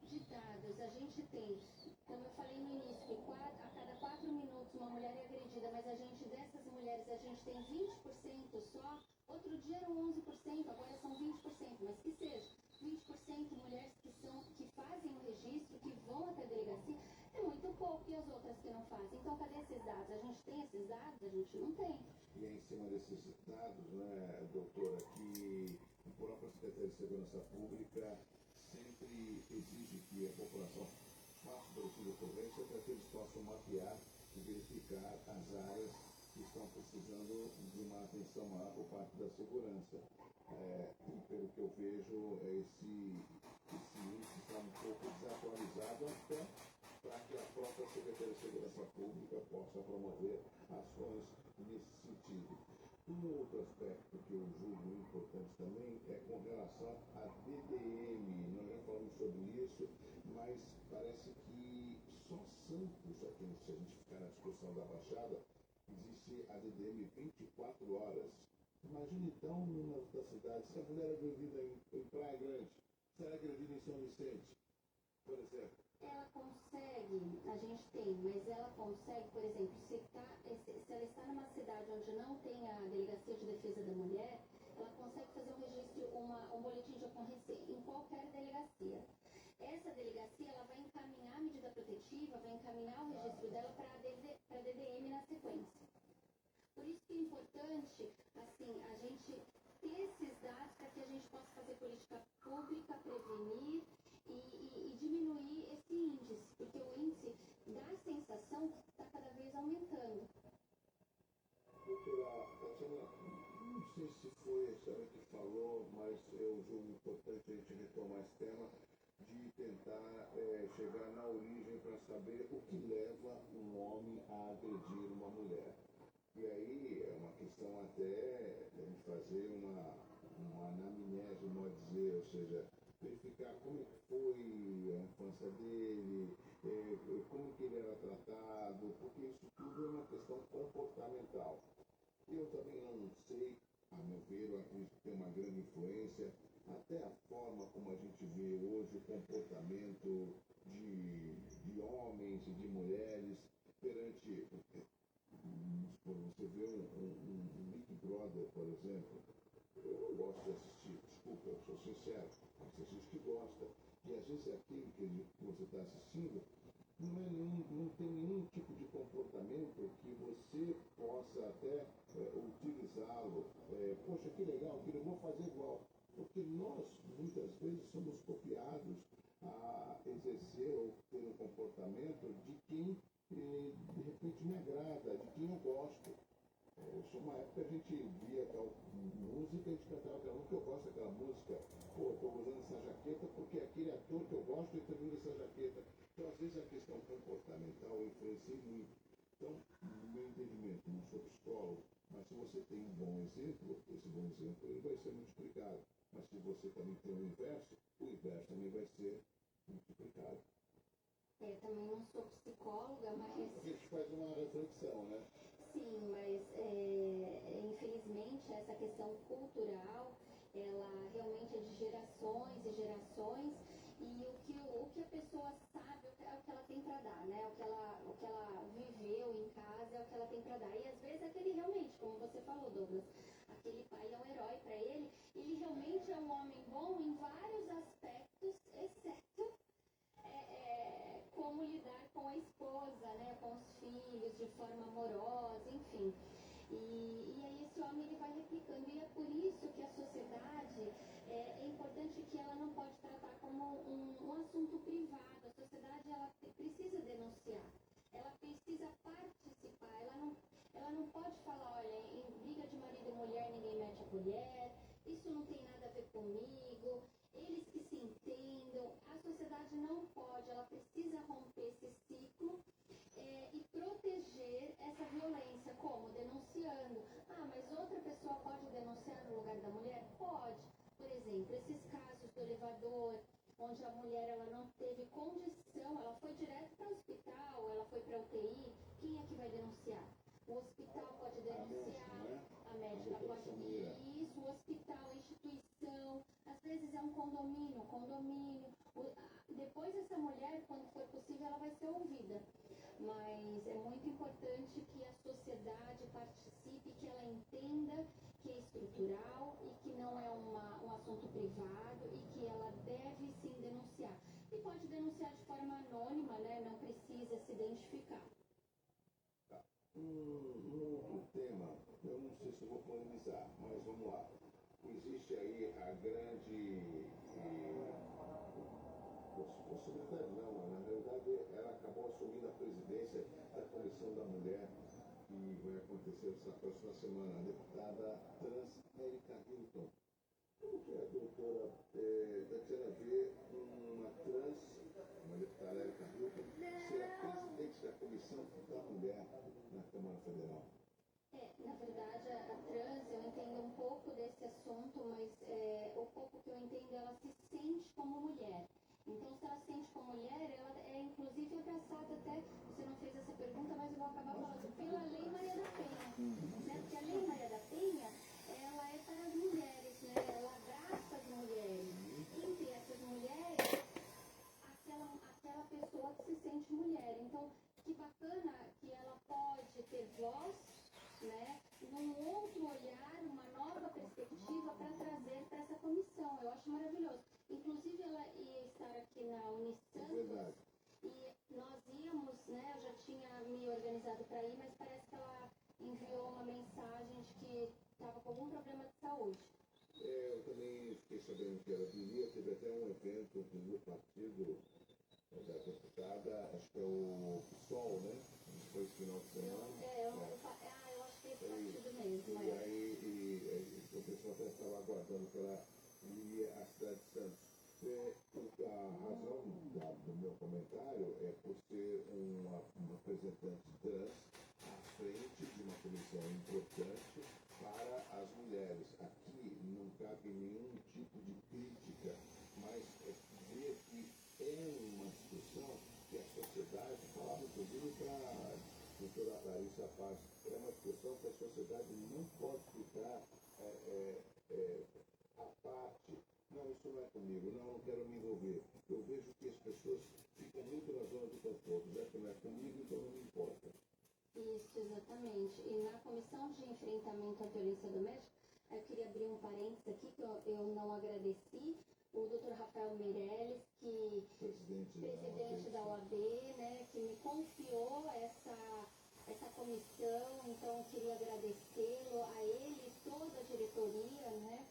de dados, a gente tem, como eu falei no início, que a cada 4 minutos uma mulher é agredida, mas dessas mulheres, a gente tem 20% só. Outro dia eram 11%, agora são 20%, mas que seja. 20% mulheres que fazem o registro, que vão até a delegacia, é muito pouco, e as outras que não fazem. Então, cadê esses dados? A gente tem esses dados? A gente não tem. E é em cima desses dados, né, doutora, que a própria Secretaria de Segurança Pública sempre exige que a população faça o boletim de ocorrência para que eles possam mapear e verificar as áreas que estão precisando de uma atenção maior por parte da segurança. E pelo que eu vejo, esse índice está um pouco desatualizado até para que a própria Secretaria de Segurança Pública possa possa promover ações nesse sentido. Um outro aspecto que eu julgo importante também é com relação à DDM. Nós já falamos sobre isso, mas parece que só Santos, aqui, se a gente ficar na discussão da Baixada, existe a DDM 24 horas. Imagina então, numa das cidades, se a mulher é agredida em Praia Grande, se ela é agredida em São Vicente, por exemplo. Ela consegue, a gente tem, mas ela consegue, por exemplo, se ela está numa cidade onde não tem a Delegacia de Defesa da Mulher, ela consegue fazer um registro, um boletim de ocorrência em qualquer delegacia. Essa delegacia, ela vai encaminhar a medida protetiva, vai encaminhar o registro dela para a DDM na sequência. Por isso que é importante, assim, a gente ter esses dados para que a gente possa fazer política pública, prevenir e diminuir esse índice, porque o índice dá a sensação que está cada vez aumentando. Doutora Tatiana, não sei se foi a senhora que falou, mas eu julgo importante a gente retomar esse tema de tentar chegar na origem para saber o que leva um homem a agredir uma mulher. E aí é uma questão até de a gente fazer uma anamnese, modo dizer, ou seja, verificar como foi a infância dele, como que ele era tratado, porque isso tudo é uma questão comportamental. Eu também não sei, a meu ver, eu acredito que tem uma grande influência, até a forma como a gente vê hoje o comportamento de homens e de mulheres perante, você vê um Big Brother, por exemplo, eu não gosto de assistir, desculpa, eu sou sincero, mas tem gente que gosta, e às vezes aquele que você está assistindo não tem nenhum tipo de comportamento que você possa até utilizá-lo. Poxa, que legal, que eu vou fazer igual. Porque nós, muitas vezes, somos copiados a exercer ou ter um comportamento de quem, de repente, me agrada, de quem eu gosto. Isso é uma época que a gente via tal música, a gente cantava aquela música, eu gosto daquela música, pô, estou usando essa jaqueta porque aquele ator que eu gosto está usando essa jaqueta. Então, às vezes, a questão comportamental influencia muito. Então, no meu entendimento, não sou psicólogo, mas se você tem um bom exemplo, esse bom exemplo ele vai ser multiplicado. Mas se você também tem o inverso também vai ser multiplicado. Também não sou psicóloga, mas... A gente faz uma reflexão, né? Sim, mas infelizmente essa questão cultural, ela realmente é de gerações e gerações, e o que a pessoa sabe é o que ela tem para dar, né? O que ela viveu em casa é o que ela tem para dar. E às vezes aquele realmente, como você falou, Douglas, aquele pai é um herói para ele realmente é um homem bom em vários aspectos, exceto como lidar com a esposa, né, com os filhos, de forma amorosa, enfim. E aí esse homem ele vai replicando. E é por isso que a sociedade, é importante que ela não pode tratar como um assunto privado. A sociedade ela precisa denunciar, ela precisa participar, ela não pode falar, olha, em briga de marido e mulher ninguém mete a colher, isso não tem nada a ver comigo, eles que se entendam. A sociedade não pode, ela precisa romper esse ciclo e proteger essa violência. Como? Denunciando. Ah, mas outra pessoa pode denunciar no lugar da mulher? Pode. Por exemplo, esses casos do elevador, onde a mulher ela não teve condição, ela foi direto para o hospital, ela foi para a UTI, quem é que vai denunciar? O hospital pode denunciar, a médica pode isso, o hospital, a instituição, às vezes é um condomínio. Depois essa mulher, quando for possível, ela vai ser ouvida. Mas é muito importante que a sociedade participe, que ela entenda que é estrutural e que não é um assunto privado e que ela deve sim denunciar. E pode denunciar de forma anônima, né? Não precisa se identificar. Um outro tema, eu não sei se vou polemizar, mas vamos lá. Existe aí a grande possibilidade, não, na realidade ela acabou assumindo a presidência da Comissão da Mulher, que vai acontecer essa próxima semana, a deputada trans Érica Hilton. Como que a doutora Tatiana vê uma trans, uma deputada Érica Hilton, ser a presidente da Comissão da Mulher na vou acabar falando pela Lei Maria da Penha, né? Porque a Lei Maria da Penha, ela é para as mulheres, né? Ela abraça as mulheres. Entre essas mulheres, aquela pessoa que se sente mulher. Então, que bacana que ela pode ter voz, né? Num outro olhar, uma nova perspectiva para trazer para essa comissão. Eu acho maravilhoso. Inclusive, ela ia estar aqui na Unisantos e nós íamos, né? Eu já tinha me organizado para ir, mas parece que ela enviou uma mensagem de que estava com algum problema de saúde. Eu também fiquei sabendo que ela viria, teve até um evento do partido da deputada, acho que é o PSOL, né? Foi esse final de semana. Eu acho que é esse partido mesmo. E aí o pessoal até estava aguardando que ela iria à cidade de Santos. A razão do meu comentário é por ser uma representante trans à frente de uma comissão importante para as mulheres. Aqui não cabe nenhum tipo de crítica, mas ver que é uma discussão que a sociedade, falava inclusive para a doutora Larissa Paz, é uma discussão que a sociedade não pode ficar à parte. Não, isso não é comigo, não quero me envolver. Eu vejo que as pessoas ficam muito na zona do conforto, já que não é comigo, então não me importa. Isso, exatamente. E na Comissão de Enfrentamento à Violência Doméstica, eu queria abrir um parênteses aqui, que eu não agradeci, o Dr. Rafael Meirelles, que presidente da OAB, né, que me confiou essa comissão, então eu queria agradecê-lo, a ele e toda a diretoria, né,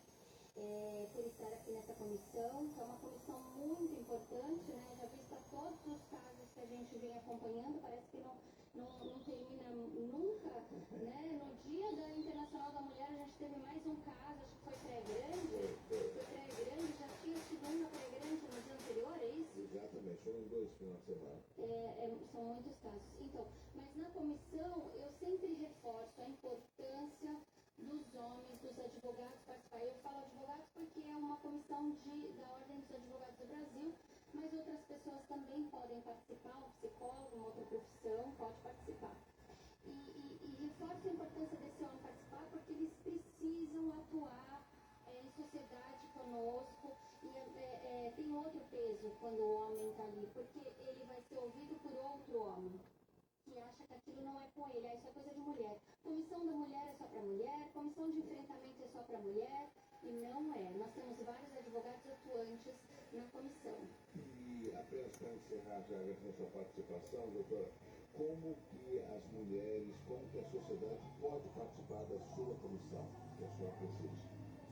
por estar aqui nessa comissão, que é uma comissão muito importante, né, já vista todos os casos que a gente vem acompanhando, parece que não termina nunca, né, no Dia da Internacional da Mulher a gente teve mais um caso, acho que foi Praia Grande, já tinha tido um na Praia Grande no dia anterior, é isso? Exatamente, foram 2 finais de semana. São muitos casos. Então, mas na comissão eu sempre reforço a importância dos homens, dos advogados participar. Eu falo advogados porque é uma comissão da Ordem dos Advogados do Brasil, mas outras pessoas também podem participar, um psicólogo, uma outra profissão pode participar. E reforço a importância desse homem participar porque eles precisam atuar em sociedade conosco e tem outro peso quando o homem está ali, porque ele vai ser ouvido por outro homem que acha que aquilo não é com ele, isso é coisa de mulher. Comissão da mulher é só para mulher, comissão de enfrentamento é só para mulher, e não é. Nós temos vários advogados atuantes na comissão. E apenas para encerrar já a sua participação, doutora, como que as mulheres, como que a sociedade pode participar da sua comissão, que a senhora preside?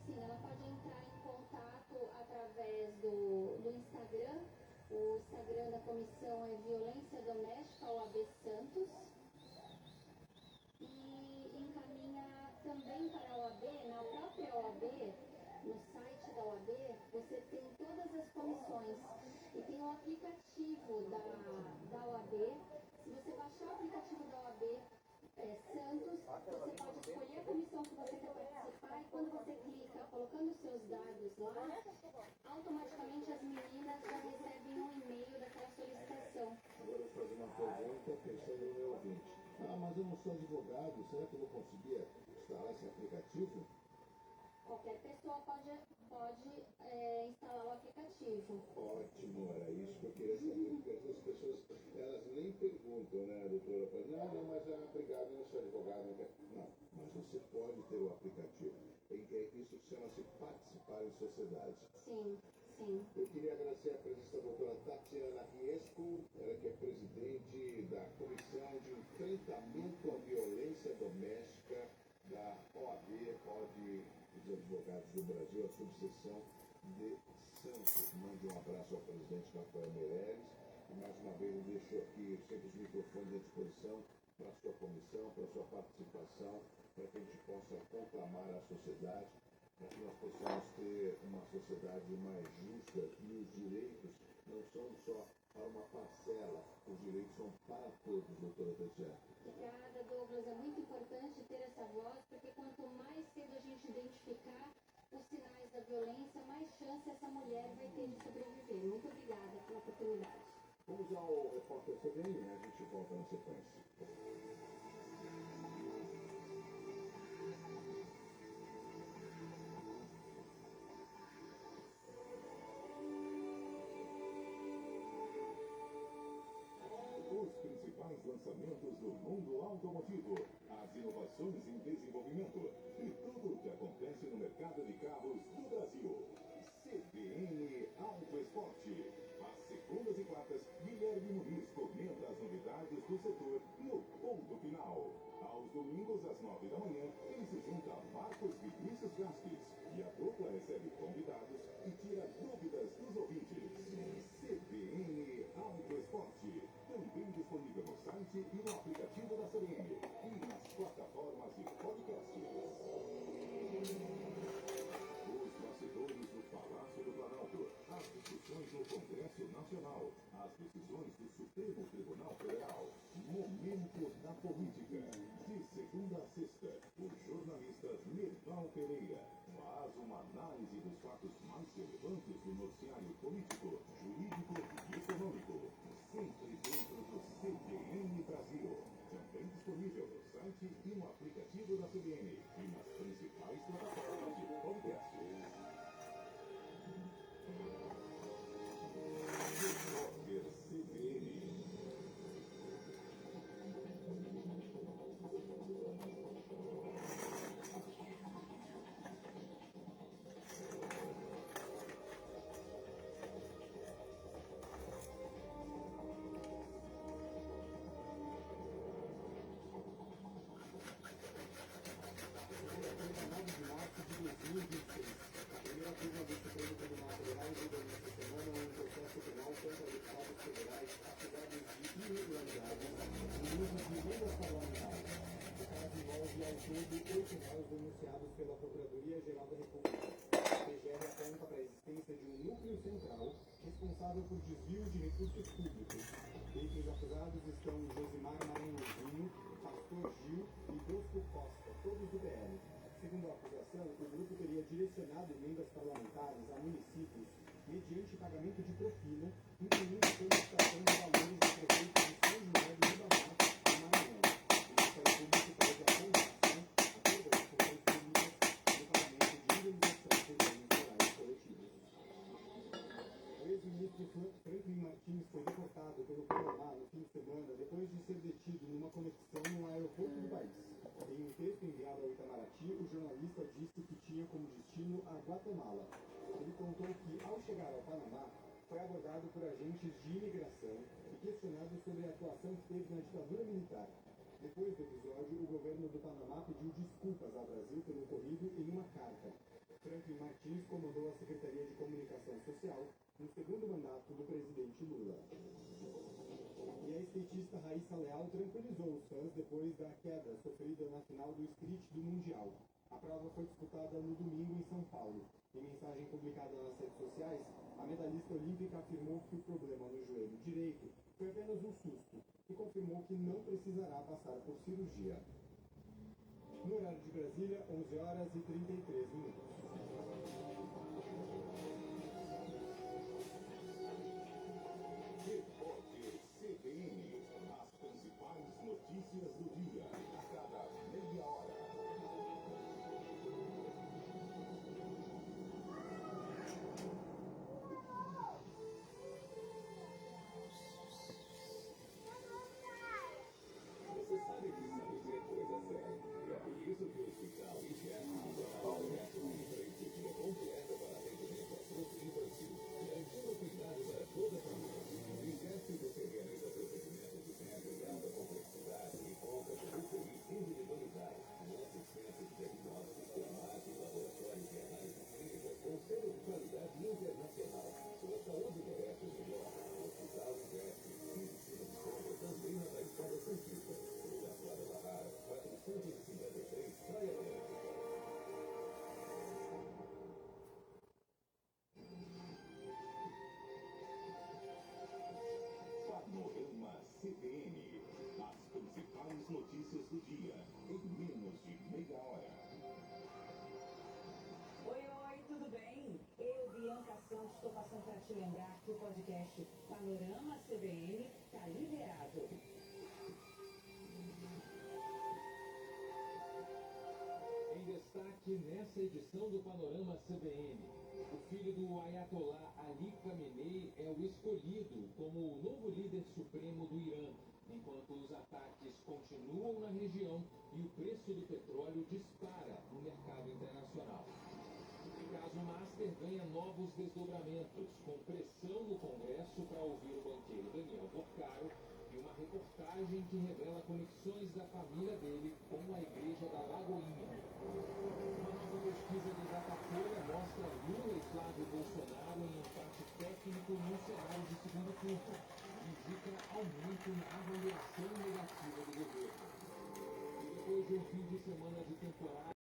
Sim, ela pode entrar em contato através do Instagram. O Instagram da comissão é Violência Doméstica OAB Santos. E encaminha também para a OAB, na própria OAB, no site da OAB, você tem todas as comissões. E tem o aplicativo da OAB. Se você baixar o aplicativo da OAB Santos, você pode escolher a comissão que você quer participar e quando você clica colocando os seus dados lá, automaticamente as meninas já recebem um e-mail daquela solicitação. Agora eu vou fazer uma pergunta pensando no meu ouvinte. Mas eu não sou advogado, será que eu vou conseguir instalar esse aplicativo? Qualquer pessoa pode instalar o aplicativo. Ótimo, era isso que eu queria saber, porque essas pessoas, elas nem perguntam, né, doutora? Não, mas obrigado, eu não sou advogado. Não, mas você pode ter o aplicativo. Isso chama-se participar em sociedade. Sim, sim. Eu queria agradecer a presença da doutora Tatiana Riesco, ela que é presidente da Comissão de Enfrentamento à Violência Doméstica da OAB, dos Advogados do Brasil, a subseção de Santos. Mande um abraço ao presidente Rafael Meirelles. E mais uma vez eu deixo aqui sempre os microfones à disposição para a sua comissão, para a sua participação, para que a gente possa conclamar a sociedade, para que nós possamos ter uma sociedade mais justa e os direitos não são só para uma parcela, os direitos são para todos, doutora Tatiana. Obrigada, Douglas. É muito importante ter essa voz, porque quanto mais cedo a gente identificar os sinais da violência, mais chance essa mulher vai ter de sobreviver. Muito obrigada pela oportunidade. Vamos ao repórter CBN, a gente volta na sequência. principais lançamentos do mundo automotivo, as inovações em desenvolvimento e tudo o que acontece no mercado de carros do Brasil. CBN Auto Esporte. Às segundas e quartas, Guilherme Muniz comenta as novidades do setor no ponto final. Aos domingos, às 9 da manhã, ele se junta a Marcos Vinícius Gasques e a dupla recebe convidados e tira dúvidas dos ouvintes. CBN Auto Esporte, também disponível no site e no aplicativo da CBN e nas plataformas de podcasts. Os bastidores do Palácio do Planalto, as discussões no Congresso Nacional, as decisões do Supremo Tribunal Federal, momento da política. De segunda a sexta, o jornalista Nerval Pereira faz uma análise dos fatos mais relevantes do noticiário político, jurídico e econômico, sempre dentro do CBN Brasil. Também disponível no site e no aplicativo da CBN e nas principais plataformas de podcast. Repórter CBN. Denunciados pela Procuradoria-Geral da República. A PGR aponta para a existência de um núcleo central responsável por desvio de recursos públicos. Entre os acusados estão Josimar Maranhãozinho, Pastor Gil e Bosco Costa, todos do PL. Segundo a acusação, o grupo teria direcionado emendas parlamentares a municípios mediante pagamento de propina, incluindo solicitação de valores do prefeito de São José do Ribamar, no Maranhão. O Ministério Público pede a condenação a todas as funções públicas no pagamento de indenização por danos morais coletivos. O ex-ministro Franklin Martins foi deportado pelo Panamá no fim de semana depois de ser detido numa conexão no aeroporto do país. Em um texto enviado ao Itamaraty, o jornalista disse que tinha como destino a Guatemala. Ele contou que, ao chegar ao Panamá, foi abordado por agentes de imigração e questionado sobre a atuação que teve na ditadura militar. Depois do episódio, o governo do Panamá pediu desculpas ao Brasil pelo ocorrido em uma carta. Franklin Martins comandou a Secretaria de Comunicação Social no segundo mandato do presidente Lula. E a skatista Raíssa Leal tranquilizou os fãs depois da queda sofrida na final do Street do Mundial. A prova foi disputada no domingo em São Paulo. Em mensagem publicada nas redes sociais, a medalhista olímpica afirmou que o problema no joelho direito foi apenas um susto e confirmou que não precisará passar por cirurgia. No horário de Brasília, 11 horas e 33 minutos. Repórter CBN. As principais notícias do dia. A cada meia hora. Você sabe que saúde é coisa séria. É por isso que o Hospital IGF oferece uma infraestrutura completa para atendimento a grupo infantil, garantindo cuidado para toda a família. IGF você realiza procedimentos de média e alta complexidade e conta com UTI individualizado, com assistência de diagnóstico, enfermagem, laboratórios e análises clínicas com selo de qualidade internacional. Sua saúde merece o melhor. Hospital IGF, medicina de ponta também na Baixada Santista. Na Plada da Rara, 453, Praia Grande. Panorama CBN. As principais notícias do dia em menos de meia hora. Oi, tudo bem? Eu, Bianca Santos, estou passando para te lembrar que o podcast Panorama CBN está liberado. Em destaque nessa edição do Panorama CBN, o filho do Ayatollah Ali Khamenei é o escolhido como o novo líder supremo do Irã, enquanto os pôster ganha novos desdobramentos, com pressão no Congresso para ouvir o banqueiro Daniel Boccaro e uma reportagem que revela conexões da família dele com a Igreja da Lagoinha. Uma nova pesquisa do Datafolha mostra Lula e Flávio Bolsonaro em empate técnico no cenário de segundo turno. Indica aumento na avaliação negativa do governo. E depois de um fim de semana de temporada,